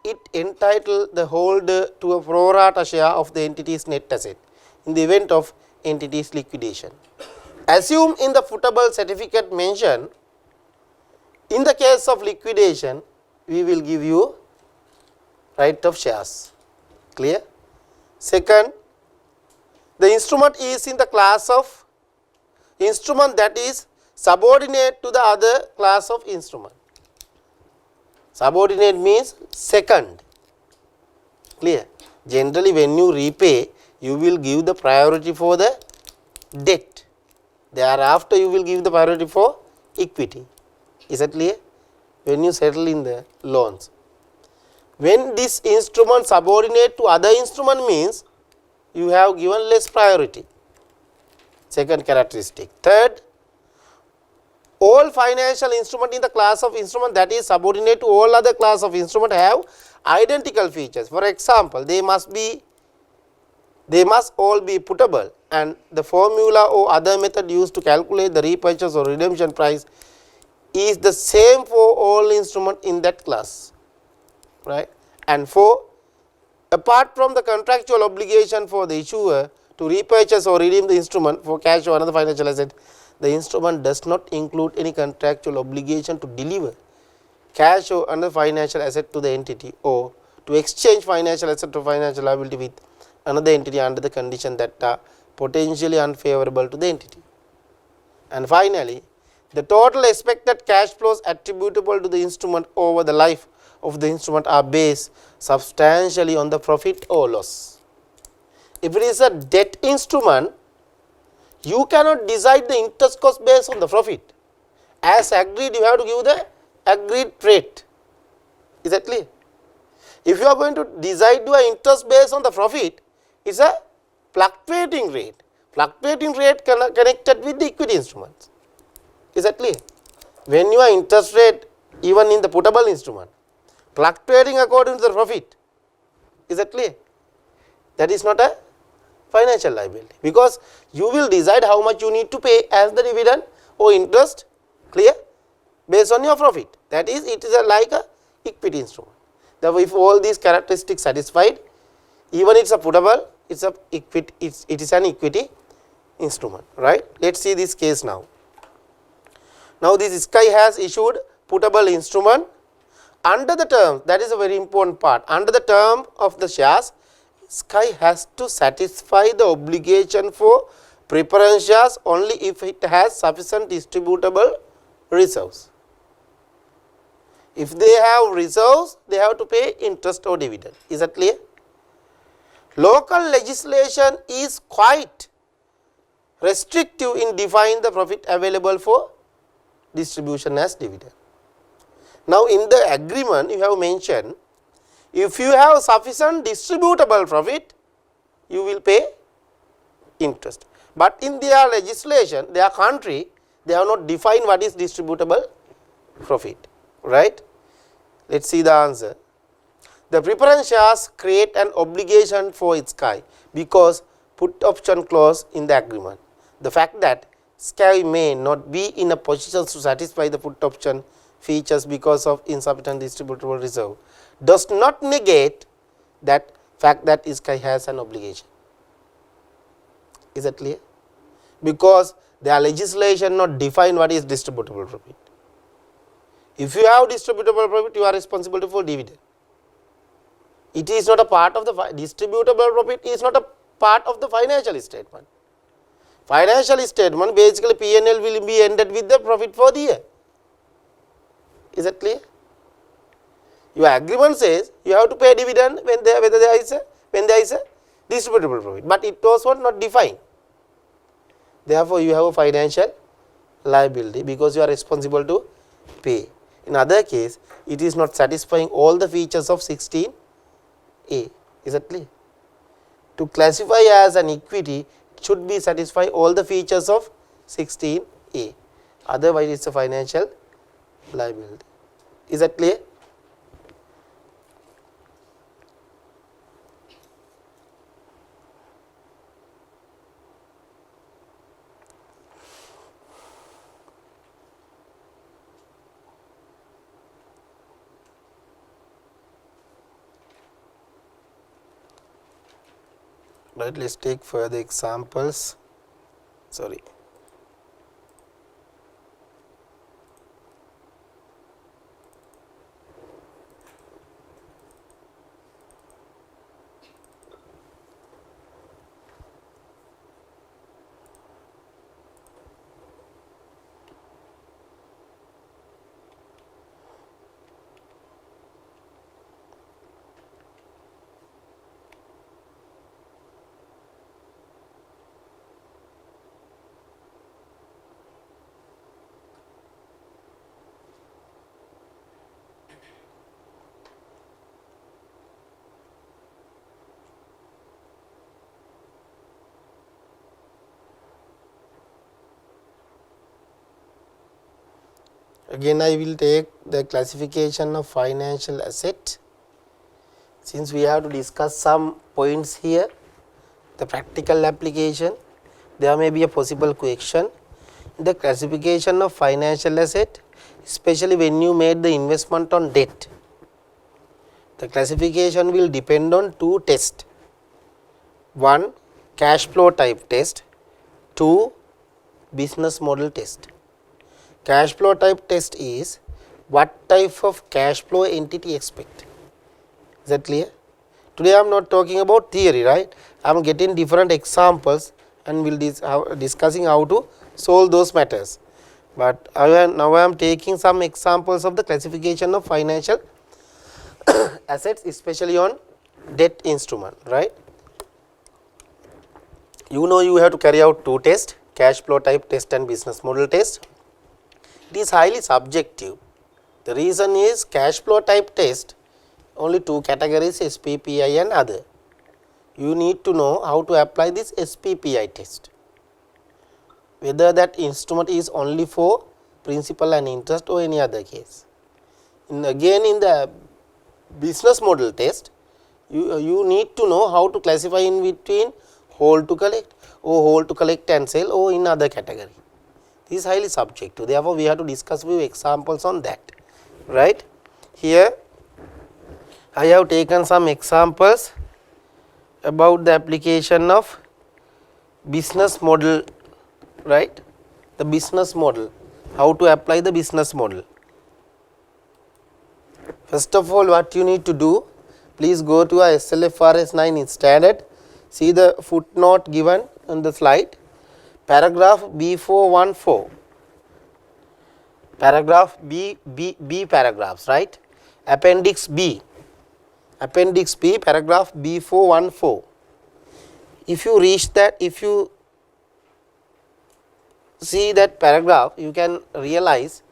it entitles the holder to a pro rata share of the entity's net asset in the event of entity's liquidation. Assume in the putable certificate mentioned, in the case of liquidation, we will give you right of shares. Clear? Second, the instrument is in the class of instrument that is subordinate to the other class of instrument. Subordinate means second. Clear? Generally, when you repay, you will give the priority for the debt. Thereafter, you will give the priority for equity. Is that clear? When you settle in the loans. When this instrument subordinate to other instrument means you have given less priority. Second characteristic. Third, all financial instrument in the class of instrument that is subordinate to all other class of instrument have identical features. For example, they must all be putable, and the formula or other method used to calculate the repurchase or redemption price is the same for all instrument in that class, right? And 4, apart from the contractual obligation for the issuer to repurchase or redeem the instrument for cash or another financial asset, the instrument does not include any contractual obligation to deliver cash or another financial asset to the entity or to exchange financial asset or financial liability with another entity under the condition that are potentially unfavorable to the entity. And finally, the total expected cash flows attributable to the instrument over the life of the instrument are based substantially on the profit or loss. If it is a debt instrument, you cannot decide the interest cost based on the profit. As agreed, you have to give the agreed rate. Is that clear? If you are going to decide your interest based on the profit, it is a fluctuating rate. Fluctuating rate connected with the equity instruments. Is that clear? When your interest rate, even in the putable instrument, fluctuating according to the profit. Is that clear? That is not a financial liability, because you will decide how much you need to pay as the dividend or interest, clear, based on your profit. That is, it is like a equity instrument. Therefore, if all these characteristics satisfied, even it is a putable, it is an equity instrument, right? Let us see this case now. Now, this Sky has issued putable instrument under the term, that is a very important part, under the term of the shares, Sky has to satisfy the obligation for preference shares only if it has sufficient distributable reserves. If they have reserves, they have to pay interest or dividend. Is that clear? Local legislation is quite restrictive in defining the profit available for distribution as dividend. Now, in the agreement you have mentioned, if you have sufficient distributable profit, you will pay interest. But in their legislation, their country, they have not defined what is distributable profit, right. Let us see the answer. The preference shares create an obligation for Sky because put option clause in the agreement. The fact that Sky may not be in a position to satisfy the put option features because of insufficient distributable reserve does not negate that fact that Sky has an obligation. Is that clear? Because their legislation not define what is distributable profit. If you have distributable profit, you are responsible for dividend. It is not a part of the distributable profit is not a part of the financial statement. Financial statement basically P&L will be ended with the profit for the year. Is that clear? Your agreement says you have to pay dividend when there is a distributable profit, but it was not defined. Therefore, you have a financial liability because you are responsible to pay. In other case, it is not satisfying all the features of 16A. Is that clear? To classify as an equity, it should be satisfy all the features of 16A. Otherwise, it is a financial liability. Is that clear? Right, let us take further examples. Sorry. Again, I will take the classification of financial asset. Since we have to discuss some points here, the practical application, there may be a possible question. The classification of financial asset, especially when you made the investment on debt, the classification will depend on two tests. One, cash flow type test. Two, business model test. Cash flow type test is what type of cash flow entity expect. Is that clear? Today I am not talking about theory, right? I am getting different examples and will discussing how to solve those matters. But now I am taking some examples of the classification of financial assets, especially on debt instrument, right? You know you have to carry out two tests, cash flow type test and business model test. It is highly subjective. The reason is cash flow type test, only two categories, SPPI and other. You need to know how to apply this SPPI test. Whether that instrument is only for principal and interest or any other case. Again in the business model test, you need to know how to classify in between hold to collect or hold to collect and sell or in other category. This is highly subjective. Therefore, we have to discuss few examples on that, right. Here I have taken some examples about the application of business model, right. The business model, how to apply the business model. First of all, what you need to do, please go to a SLFRS 9 in standard, see the footnote given on the slide. paragraph B414, paragraph B paragraphs, right? Appendix B, paragraph B414. If you reach that, if you see that paragraph, you can realize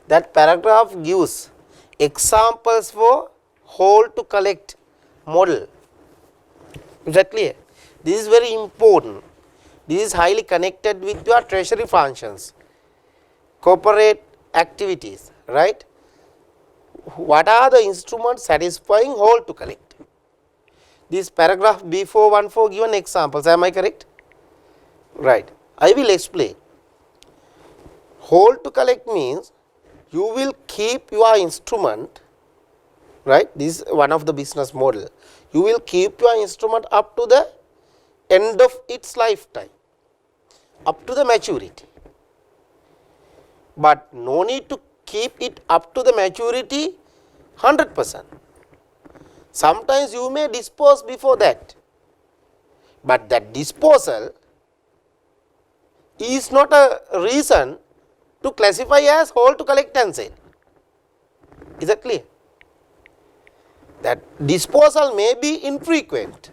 that paragraph gives examples for hold to collect model. Is that clear? This is very important. This is highly connected with your treasury functions, corporate activities, right? What are the instruments satisfying hold to collect? This paragraph B414 given examples, am I correct? Right. I will explain. Hold to collect means you will keep your instrument, right? This is one of the business model. You will keep your instrument up to the end of its lifetime, up to the maturity. But no need to keep it up to the maturity 100%. Sometimes you may dispose before that, but that disposal is not a reason to classify as hold to collect and sale. Is that clear? That disposal may be infrequent.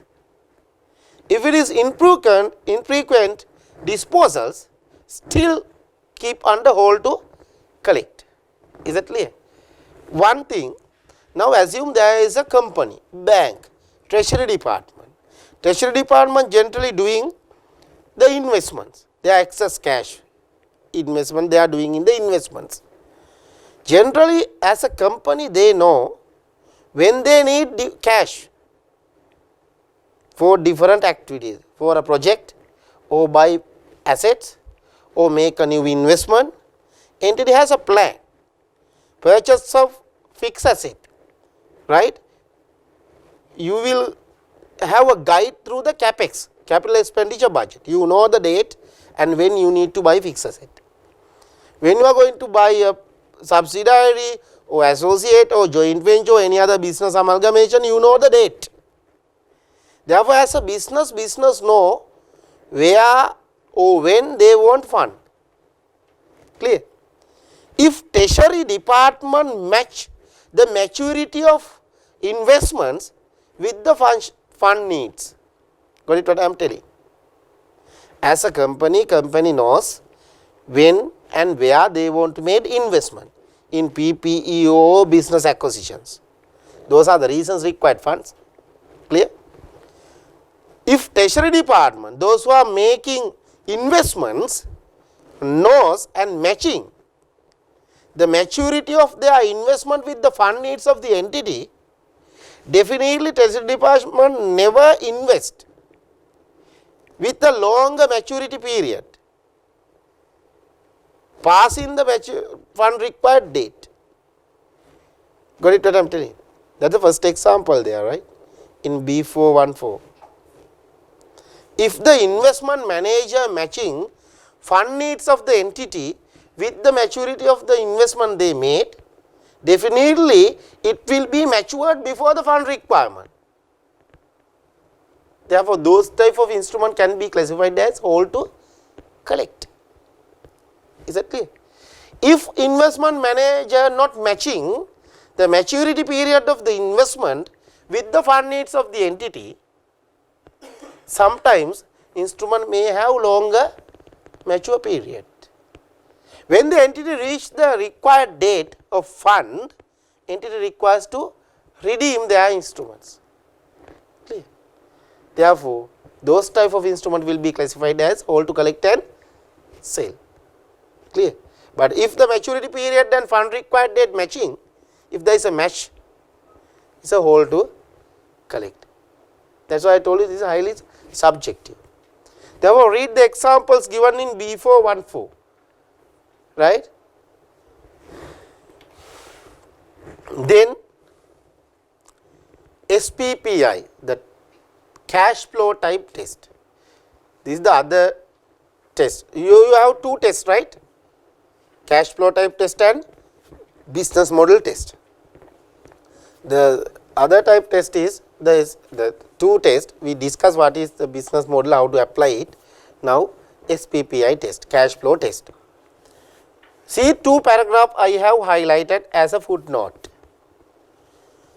If it is infrequent disposals, still keep under hold to collect. Is that clear? One thing, now assume there is a company, bank, treasury department. Treasury department generally doing the investments, their excess cash investment they are doing in the investments. Generally as a company they know when they need cash for different activities, for a project or buy assets or make a new investment, entity has a plan. Purchase of fixed asset, right? You will have a guide through the capex, capital expenditure budget. You know the date and when you need to buy fixed asset. When you are going to buy a subsidiary or associate or joint venture or any other business amalgamation, you know the date. Therefore, as a business know where or when they want fund. Clear? If treasury department match the maturity of investments with the fund needs, got it what I am telling? As a company knows when and where they want to make investment in PPE or business acquisitions. Those are the reasons required funds. Clear? If treasury department, those who are making investments, knows and matching the maturity of their investment with the fund needs of the entity, definitely treasury department never invest with a longer maturity period, passing the fund required date. Got it what I am telling? That is the first example there, right? In B414. If the investment manager matching fund needs of the entity with the maturity of the investment they made, definitely it will be matured before the fund requirement. Therefore, those type of instrument can be classified as hold to collect. Is that clear? If investment manager not matching the maturity period of the investment with the fund needs of the entity, sometimes instrument may have longer mature period. When the entity reach the required date of fund, entity requires to redeem their instruments. Clear? Therefore, those type of instrument will be classified as hold to collect and sale. Clear? But if the maturity period and fund required date matching, if there is a match, it is a hold to collect. That is why I told you this is highly subjective. Therefore, read the examples given in B414, right? Then SPPI, the cash flow type test. This is the other test. You have two tests, right? Cash flow type test and business model test. The other type test is the two tests. We discuss what is the business model, how to apply it. Now SPPI test, cash flow test. See two paragraph I have highlighted as a footnote.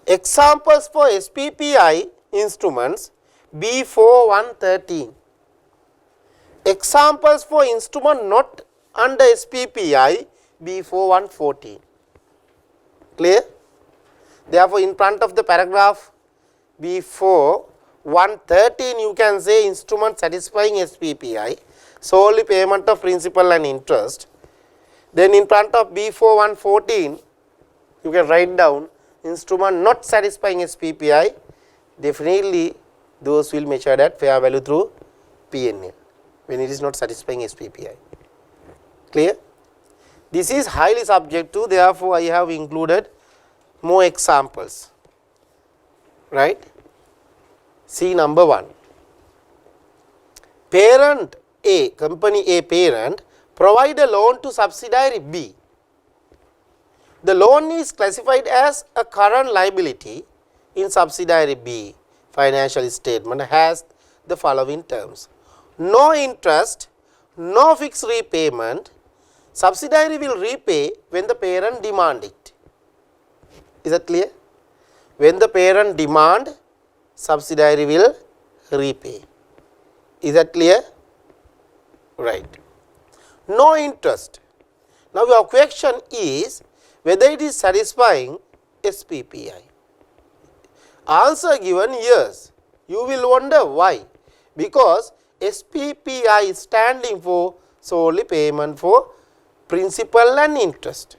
Examples for SPPI instruments B4113. Examples for instrument not under SPPI B4114. Clear? Therefore, in front of the paragraph B4113 you can say instrument satisfying SPPI, solely payment of principal and interest. Then in front of B4114 you can write down instrument not satisfying SPPI, definitely those will measured at fair value through P&L when it is not satisfying SPPI. Clear? This is highly subject to, therefore I have included more examples, right. See number 1, parent A, company A parent provide a loan to subsidiary B. The loan is classified as a current liability in subsidiary B. Financial statement has the following terms: no interest, no fixed repayment. Subsidiary will repay when the parent demand it. Is that clear? When the parent demand, subsidiary will repay. Is that clear? Right. No interest. Now your question is whether it is satisfying SPPI. Answer given yes. You will wonder why. Because SPPI is standing for solely payment for principal and interest.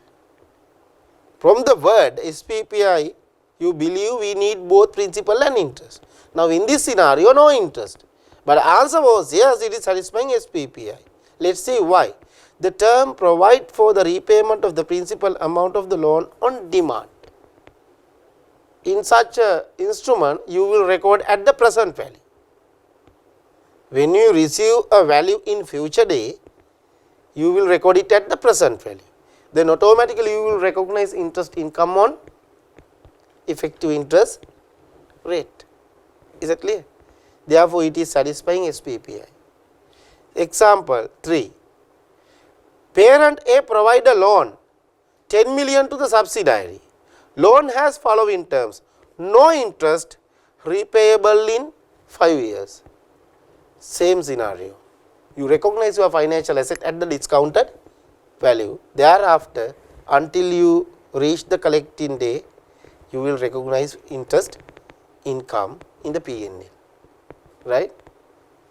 From the word SPPI, you believe we need both principal and interest. Now in this scenario, no interest. But answer was yes, it is satisfying SPPI. Let's see why. The term provide for the repayment of the principal amount of the loan on demand. In such a instrument, you will record at the present value. When you receive a value in future day, you will record it at the present value. Then automatically you will recognize interest income on effective interest rate. Is that clear? Therefore, it is satisfying SPPI. Example 3. Parent A provide a loan 10 million to the subsidiary. Loan has following terms: no interest, repayable in 5 years. Same scenario. You recognize your financial asset at the discounted value. Thereafter, until you reach the collecting day, you will recognize interest income in the P&L, right.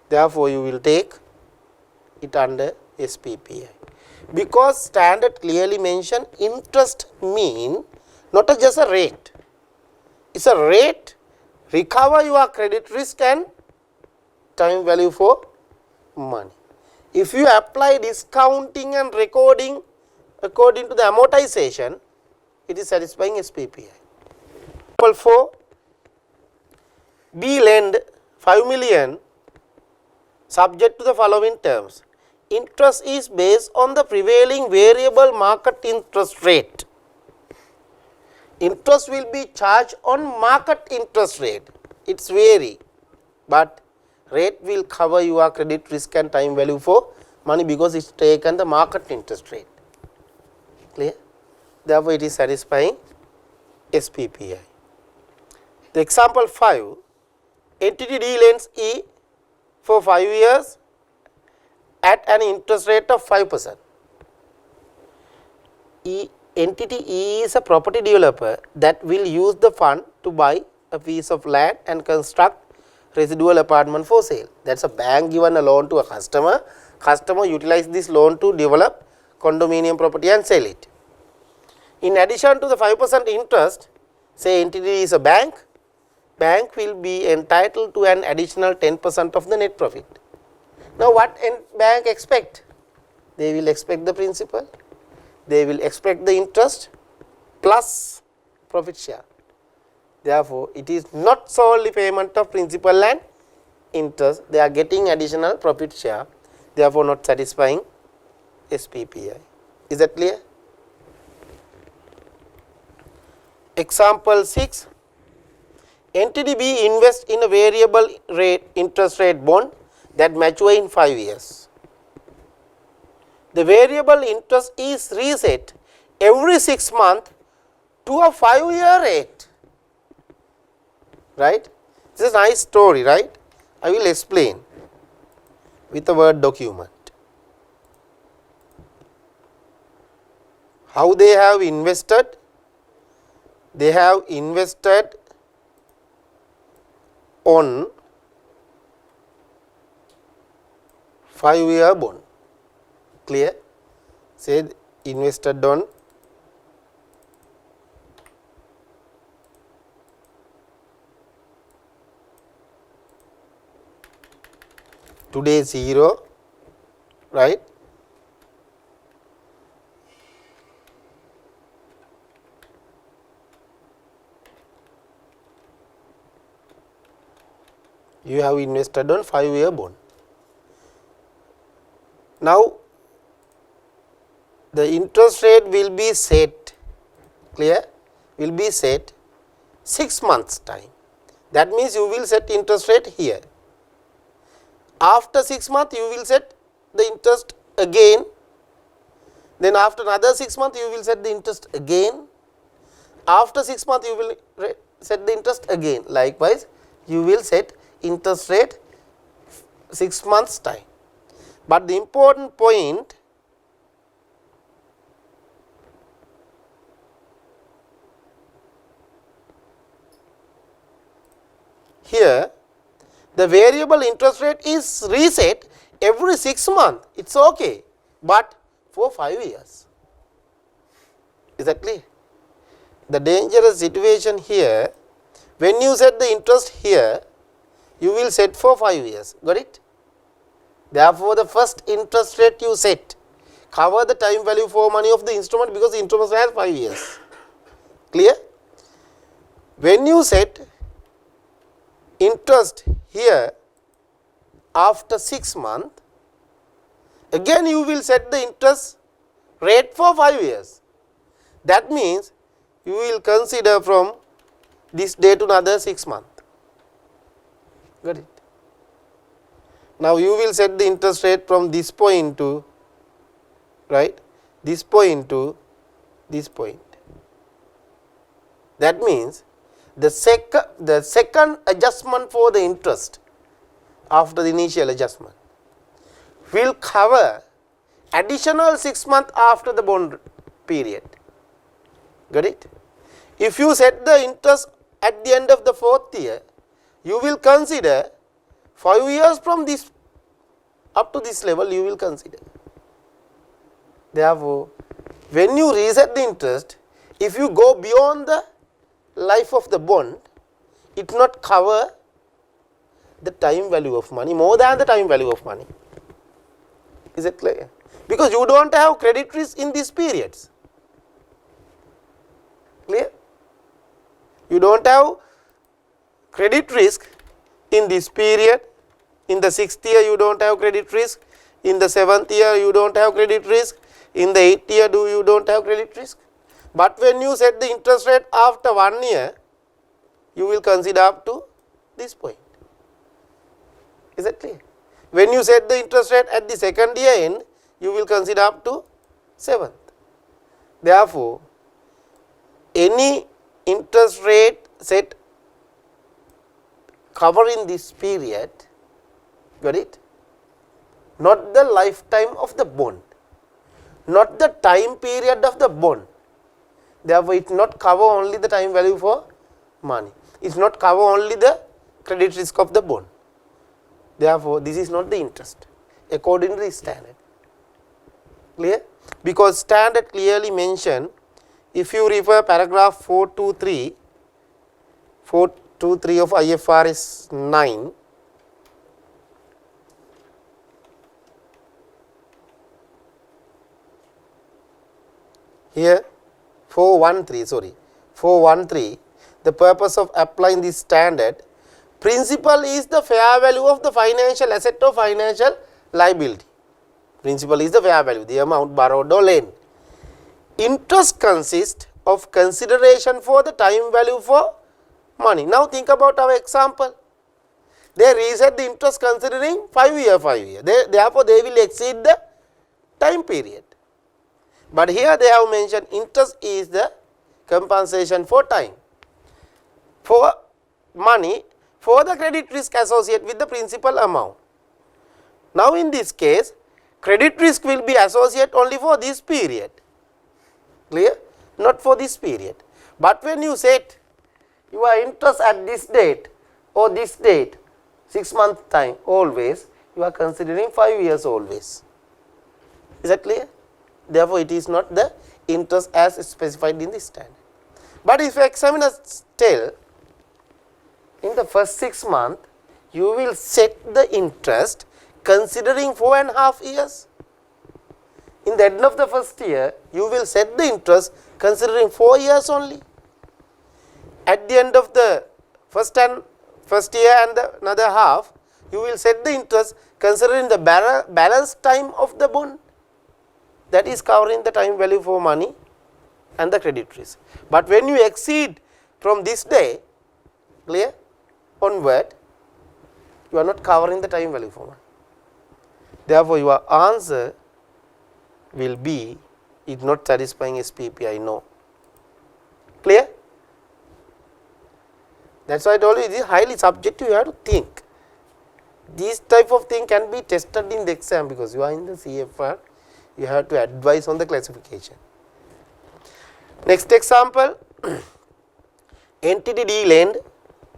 Therefore, you will take it under SPPI. Because standard clearly mention interest mean not just a rate. It is a rate recover your credit risk and time value for money. If you apply discounting and recording according to the amortization, it is satisfying SPPI. Example 4, B lend 5 million subject to the following terms: interest is based on the prevailing variable market interest rate. Interest will be charged on market interest rate. It's vary, but rate will cover your credit risk and time value for money because it's taken the market interest rate. Clear? Therefore, it is satisfying SPPI. The example 5, entity D lends E for 5 years at an interest rate of 5%. Entity E is a property developer that will use the fund to buy a piece of land and construct residual apartment for sale. That's a bank given a loan to a customer. Customer utilize this loan to develop condominium property and sell it. In addition to the 5% interest, say entity is a bank, bank will be entitled to an additional 10% of the net profit. Now what bank expect? They will expect the principal, they will expect the interest plus profit share. Therefore, it is not solely payment of principal and interest, they are getting additional profit share, therefore not satisfying SPPI. Is that clear? Example 6, entity B invests in a variable rate interest rate bond that mature in 5 years. the variable interest is reset every 6 months to a 5-year rate, right. This is a nice story, right. I will explain with a Word document how they have invested. They have invested on 5-year bond, clear. Say invested on today 0, right. You have invested on 5-year bond. Now, the interest rate will be set, clear, will be set 6 months time. That means you will set interest rate here. After 6 months you will set the interest again, then after another 6 months you will set the interest again, after 6 months you will set the interest again. Likewise, you will set interest rate 6 months time. But the important point, here the variable interest rate is reset every 6 months, it is okay, but for 5 years. Is that clear? The dangerous situation here, when you set the interest here, you will set for 5 years, got it? Therefore, the first interest rate you set cover the time value for money of the instrument, because the instrument has 5 years, clear? When you set interest here after 6 months, again you will set the interest rate for 5 years. That means you will consider from this day to another 6 months, got it? Now, you will set the interest rate from this point to, right, this point to this point. That means the second adjustment for the interest after the initial adjustment will cover additional 6 months after the bond period, got it? If you set the interest at the end of the 4th year, you will consider 5 years from this up to this level, you will consider. Therefore, when you reset the interest, if you go beyond the life of the bond, it will not cover the time value of money more than the time value of money. Is it clear? Because you do not have credit risk in these periods, clear? You do not have credit risk in this period. In the 6th year you do not have credit risk, in the 7th year you do not have credit risk, in the 8th year you do not have credit risk. But when you set the interest rate after 1 year, you will consider up to this point. Is that clear? When you set the interest rate at the 2nd year end, you will consider up to 7th. Therefore, any interest rate set covering this period, got it? Not the lifetime of the bond, not the time period of the bond. Therefore, it not cover only the time value for money, it is not cover only the credit risk of the bond. Therefore, this is not the interest according to the standard, clear? Because standard clearly mention, if you refer paragraph 423 of IFRS 9, here 413, the purpose of applying this standard, principal is the fair value of the financial asset or financial liability. Principal is the fair value, the amount borrowed or lent. Interest consists of consideration for the time value for money. Now think about our example. They reset the interest considering 5 year. Therefore, they will exceed the time period. But here they have mentioned interest is the compensation for time, for money, for the credit risk associated with the principal amount. Now in this case, credit risk will be associated only for this period, clear, not for this period. But when you set your interest at this date or this date, 6 months time, always you are considering 5 years always. Is that clear? Therefore, it is not the interest as specified in the standard. But if examiners tell in the first 6 months, you will set the interest considering 4.5 years. In the end of the first year, you will set the interest considering 4 years only. At the end of the first year and another half, you will set the interest considering the balance time of the bond. That is covering the time value for money and the credit risk. But when you exceed from this day, clear, onward, you are not covering the time value for money. Therefore, your answer will be, it not satisfying SPPI, no. Clear? That is why I told you it is highly subjective, you have to think. These type of thing can be tested in the exam because you are in the CFR, you have to advise on the classification. Next example, entity D lend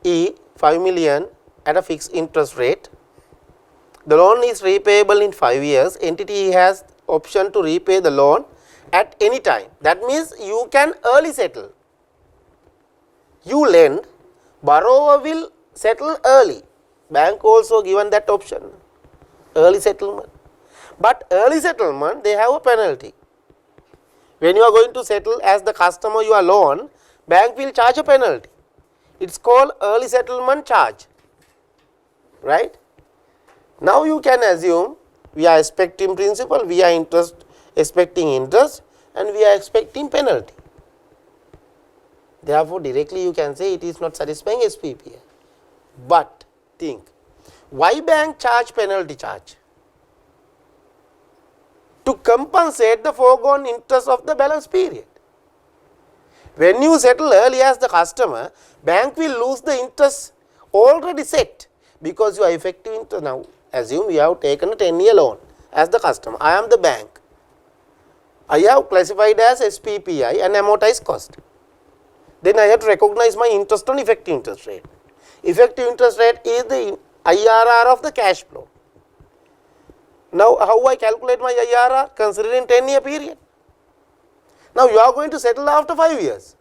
E 5 million at a fixed interest rate. The loan is repayable in 5 years. Entity E has option to repay the loan at any time. That means you can early settle. You lend, borrower will settle early. Bank also given that option, early settlement. But early settlement, they have a penalty. When you are going to settle as the customer your loan, bank will charge a penalty. It is called early settlement charge, right. Now you can assume we are expecting principal, we are expecting interest, and we are expecting penalty. Therefore, directly you can say it is not satisfying SPPI. But think, why bank charge penalty charge? To compensate the foregone interest of the balance period. When you settle early as the customer, bank will lose the interest already set because you are effective interest. Now, assume you have taken a 10-year loan as the customer. I am the bank. I have classified as SPPI and amortized cost. Then I have to recognize my interest on effective interest rate. Effective interest rate is the IRR of the cash flow. Now, how I calculate my IRR? Considering 10-year period. Now, you are going to settle after 5 years.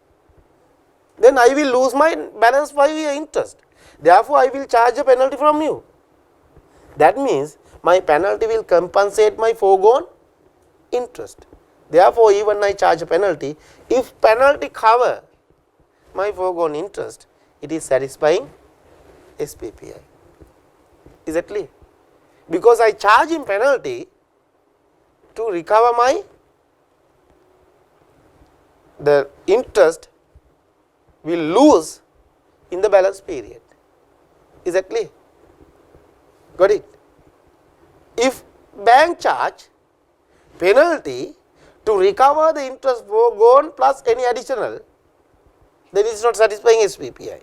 Then I will lose my balance 5-year interest. Therefore, I will charge a penalty from you. That means my penalty will compensate my foregone interest. Therefore, even I charge a penalty, if penalty cover my foregone interest, it is satisfying SPPI. Is that clear? Because I charge him penalty to recover the interest will lose in the balance period. Is that clear? Got it? If bank charge penalty to recover the interest foregone plus any additional, then it is not satisfying SPPI.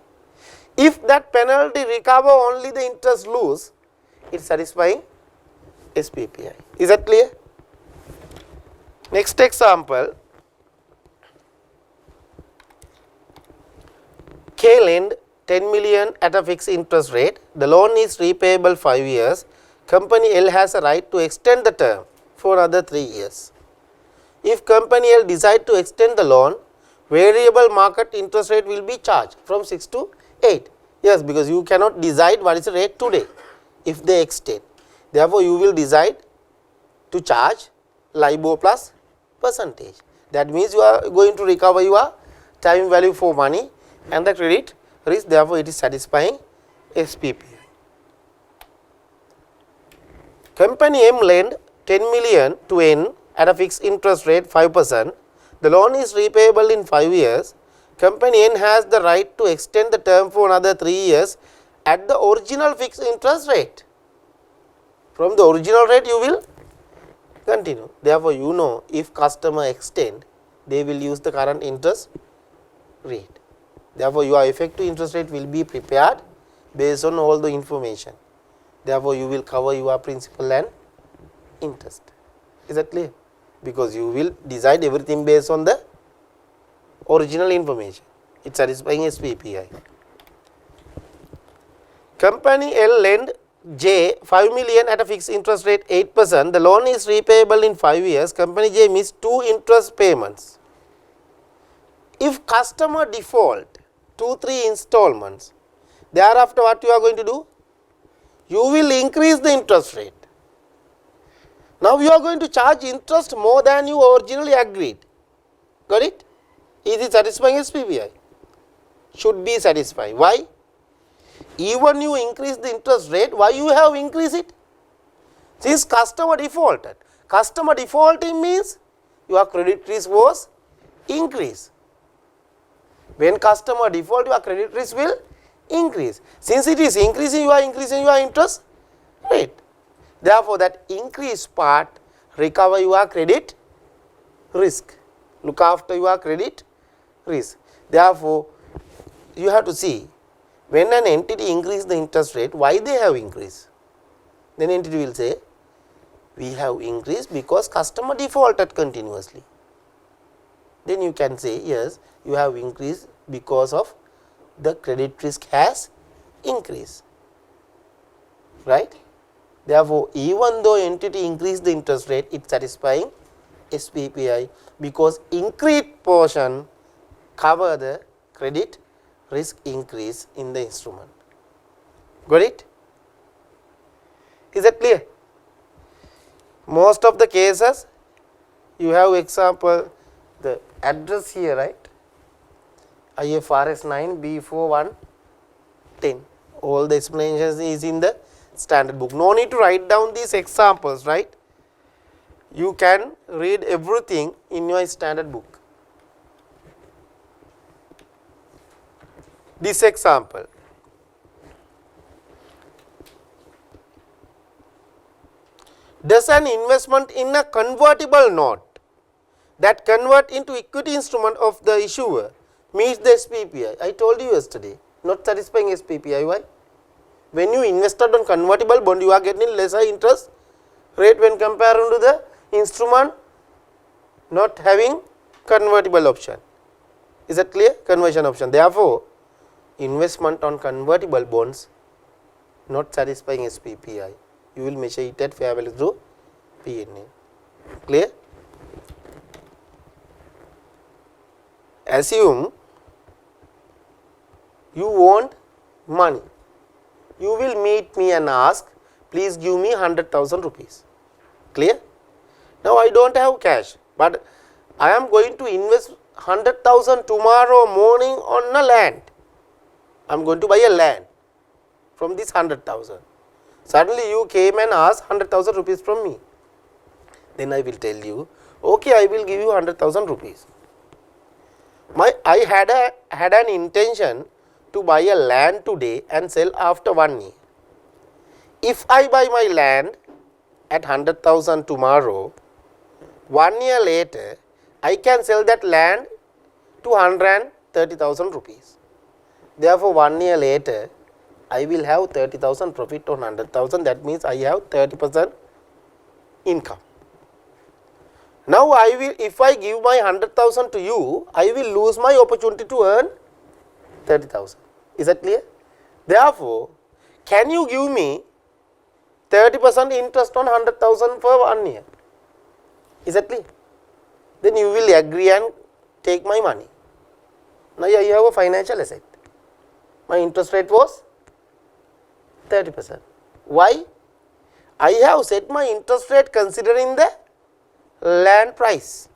If that penalty recover only the interest lose, it is satisfying SPPI. Is that clear? Next example, K lend 10 million at a fixed interest rate. The loan is repayable 5 years. Company L has a right to extend the term for another 3 years. If company L decide to extend the loan, variable market interest rate will be charged from 6 to 8. Yes, because you cannot decide what is the rate today if they extend. Therefore, you will decide to charge LIBOR plus percentage. That means you are going to recover your time value for money and the credit risk. Therefore, it is satisfying SPPI. Company M lend 10 million to N at a fixed interest rate 5%. The loan is repayable in 5 years. Company N has the right to extend the term for another 3 years at the original fixed interest rate. From the original rate you will continue. Therefore, you know if customer extend, they will use the current interest rate. Therefore, your effective interest rate will be prepared based on all the information. Therefore, you will cover your principal and interest. Is that clear? Because you will decide everything based on the original information. It is satisfying SPPI. Company L lend J 5 million at a fixed interest rate 8%. The loan is repayable in 5 years. Company J missed 2 interest payments. If customer default 2-3 installments, thereafter what you are going to do? You will increase the interest rate. Now you are going to charge interest more than you originally agreed. Got it? Is it satisfying SPPI? Should be satisfied. Why? Even you increase the interest rate, why you have increased it? Since customer defaulted. Customer defaulting means your credit risk was increased. When customer default, your credit risk will increase. Since it is increasing, you are increasing your interest rate. Therefore, that increased part recover your credit risk. Look after your credit risk. Therefore, you have to see when an entity increase the interest rate, why they have increased? Then entity will say, we have increased because customer defaulted continuously. Then you can say, yes, you have increased because of the credit risk has increased, right? Therefore, even though entity increased the interest rate, it is satisfying SPPI because increased portion cover the credit risk increase in the instrument. Got it? Is that clear? Most of the cases you have example the address here, right? IFRS 9 B4110. All the explanations is in the standard book. No need to write down these examples, right? You can read everything in your standard book. This example, does an investment in a convertible note that convert into equity instrument of the issuer meets the SPPI? I told you yesterday, not satisfying SPPI. Why? When you invested on convertible bond, you are getting lesser interest rate when compared to the instrument not having convertible option. Is that clear? Conversion option. Therefore, investment on convertible bonds not satisfying SPPI. You will measure it at fair value through PNA. Clear? Assume you want money. You will meet me and ask, please give me 100,000 rupees. Clear? Now I don't have cash, but I am going to invest 100,000 tomorrow morning on a land. I am going to buy a land from this 100,000. Suddenly you came and asked 100,000 rupees from me. Then I will tell you, okay, I will give you 100,000 rupees. I had an intention to buy a land today and sell after 1 year. If I buy my land at 100,000 tomorrow, 1 year later, I can sell that land to 130,000 rupees. Therefore, 1 year later, I will have 30,000 profit on 100,000. That means I have 30% income. Now, if I give my 100,000 to you, I will lose my opportunity to earn 30,000. Is that clear? Therefore, can you give me 30% interest on 100,000 for 1 year? Is that clear? Then you will agree and take my money. Now, you have a financial asset. My interest rate was 30%. Why? I have set my interest rate considering the land price.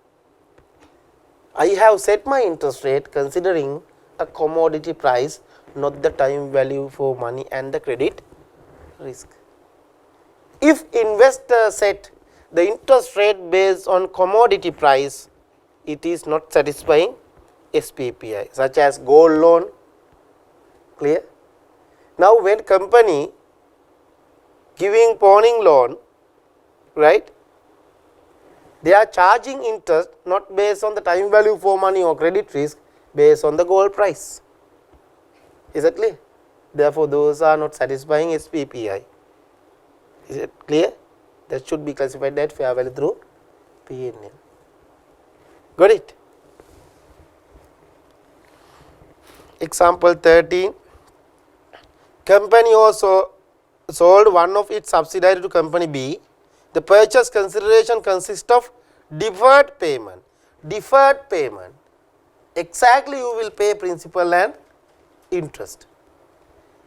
I have set my interest rate considering a commodity price, not the time value for money and the credit risk. If investor set the interest rate based on commodity price, it is not satisfying SPPI, such as gold loan. Clear? Now, when company giving pawning loan, right, They are charging interest not based on the time value for money or credit risk, based on the gold price. Is that clear? Therefore, those are not satisfying SPPI. Is it clear? That should be classified at fair value through P&L. Got it? Example 13. Company also sold one of its subsidiary to company B. The purchase consideration consists of deferred payment. Deferred payment. Exactly you will pay principal and interest.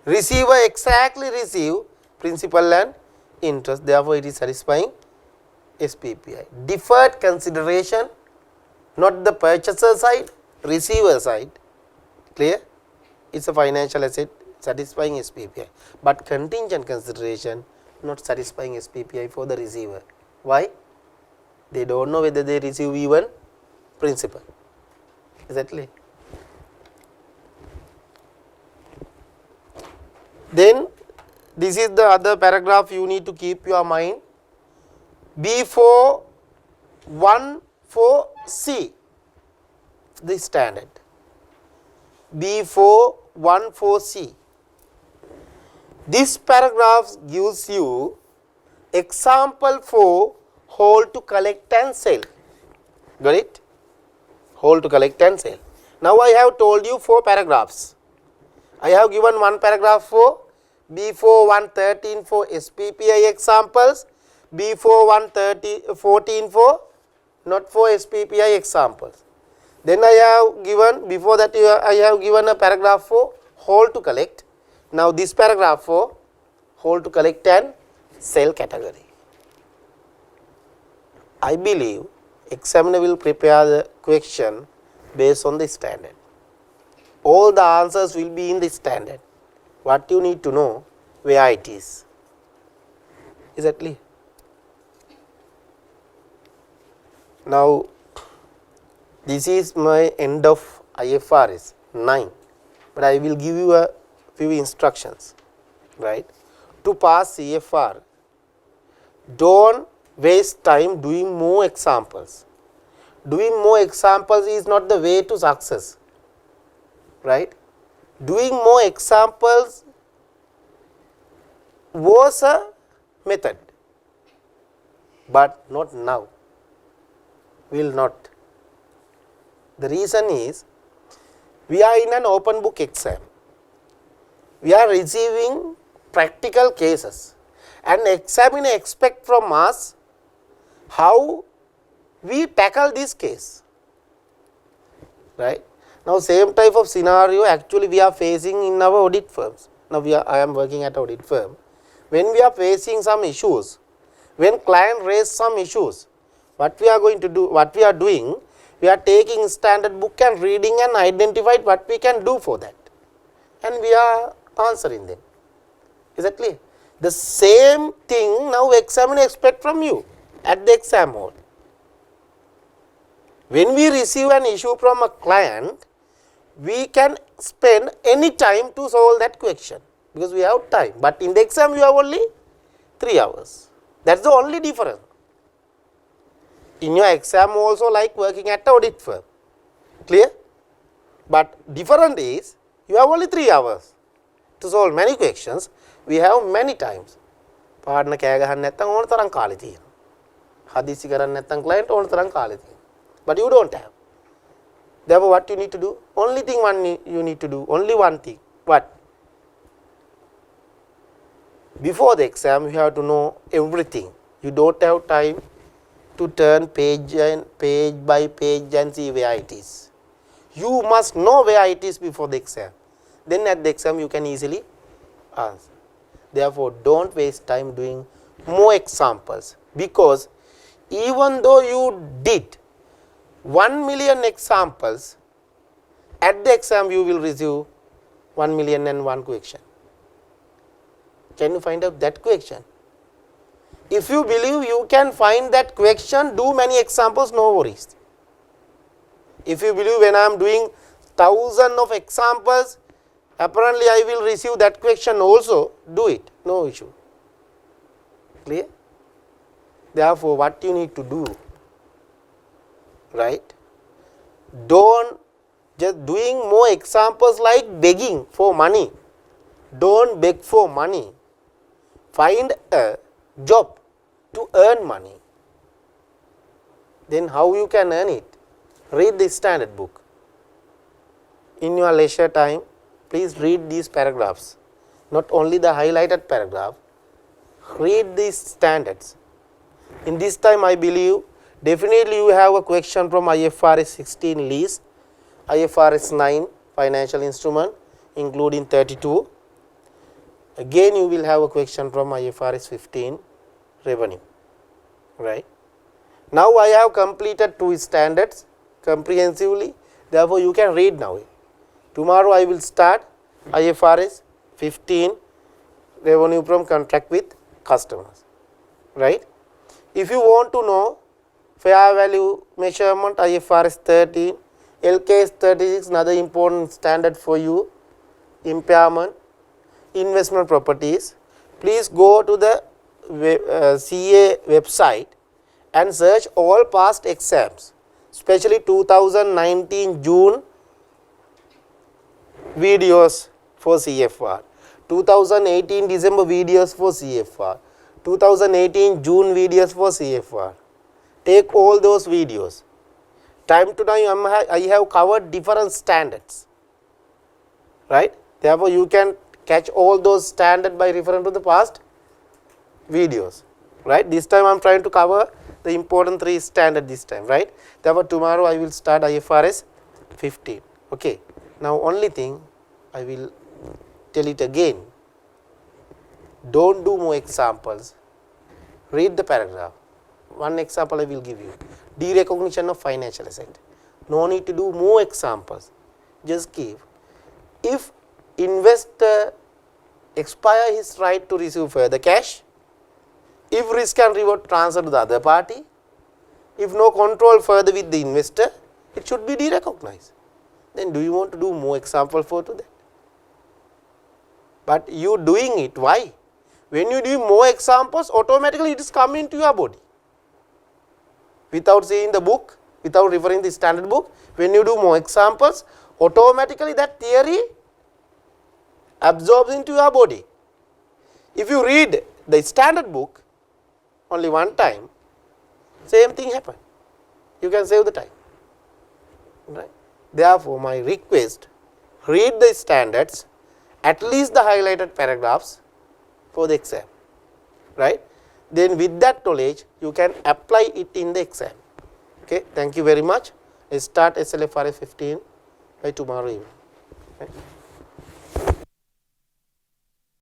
Receiver exactly receive principal and interest. Therefore, it is satisfying SPPI. Deferred consideration, not the purchaser side, receiver side. Clear? It's a financial asset satisfying SPPI. But contingent consideration not satisfying SPPI for the receiver. Why? They don't know whether they receive even principal. Exactly. Then this is the other paragraph you need to keep your mind. B414C, the standard. B414C. This paragraph gives you example for hold to collect and sell. Got it? Hold to collect and sell. Now I have told you 4 paragraphs. I have given 1 paragraph for B4113 for SPPI examples, B4114 for not for SPPI examples. Then I have given, before that I have given a paragraph for hold to collect. Now this paragraph for hold to collect and sell category. I believe examiner will prepare the question based on the standard. All the answers will be in the standard. What you need to know, where it is. Is that clear? Now, this is my end of IFRS 9, but I will give you a few instructions, right? To pass CFR, don't waste time doing more examples. Doing more examples is not the way to success, right? Doing more examples was a method, but not now. Will not. The reason is, we are in an open book exam. We are receiving practical cases, and examiner expect from us how we tackle this case, right? Now, same type of scenario actually we are facing in our audit firms. Now, I am working at audit firm. When we are facing some issues, when client raise some issues, what we are going to do, what we are doing, we are taking standard book and reading and identify what we can do for that, and we are answering them. Is that clear? The same thing now examiner expect from you at the exam hall. When we receive an issue from a client, we can spend any time to solve that question because we have time. But in the exam, you have only 3 hours. That's the only difference. In your exam also like working at an audit firm. Clear? But different is, you have only 3 hours to solve many questions. We have many times. පාඩන කෑ ගහන්න නැත්නම් ඕන තරම් කාලෙ තියෙනවා. හදිසි කරන්නේ නැත්නම් client ඕන තරම් කාලෙ තියෙනවා. But you don't have. Therefore, what you need to do? Only thing you need to do, only one thing. What? Before the exam, you have to know everything. You don't have time to turn page by page and see where it is. You must know where it is before the exam. Then at the exam, you can easily answer. Therefore, don't waste time doing more examples, because even though you did 1 million examples, at the exam you will receive 1,000,001 question. Can you find out that question? If you believe you can find that question, do many examples, no worries. If you believe when I am doing 1,000 of examples, apparently I will receive that question also, do it, no issue. Clear? Therefore, what you need to do, right? Don't just doing more examples like begging for money. Don't beg for money. Find a job to earn money. Then how you can earn it? Read the standard book. In your leisure time, please read these paragraphs. Not only the highlighted paragraph, read these standards. In this time, I believe definitely you have a question from IFRS 16 lease, IFRS 9 financial instrument including 32. Again you will have a question from IFRS 15 revenue, right? Now I have completed 2 standards comprehensively, therefore you can read now. Tomorrow I will start IFRS 15 revenue from contract with customers, right? If you want to know fair value measurement, IFRS 13, LKS 36, another important standard for you, impairment, investment properties, please go to the CA website and search all past exams, especially 2019 June videos for CFR, 2018 December videos for CFR, 2018 June videos for CFR. Take all those videos. Time to time I have covered different standards, right? Therefore you can catch all those standards by referring to the past videos, right? This time I am trying to cover the important 3 standards this time, right? Therefore tomorrow I will start IFRS 15. Okay. Now only thing I will tell it again. Don't do more examples. Read the paragraph. One example I will give you. Derecognition of financial asset. No need to do more examples. Just give. If investor expire his right to receive further cash, if risk and reward transfer to the other party, if no control further with the investor, it should be derecognized. Then do you want to do more example for to that? But you doing it, why? When you do more examples, automatically it is coming to your body. Without seeing the book, without referring the standard book, when you do more examples, automatically that theory absorbs into your body. If you read the standard book only one time, same thing happen. You can save the time, right? Therefore, my request, read the standards, at least the highlighted paragraphs for the exam, right? Then with that knowledge, you can apply it in the exam. Okay, thank you very much. Let's start SLFRS 15 by tomorrow evening. Okay.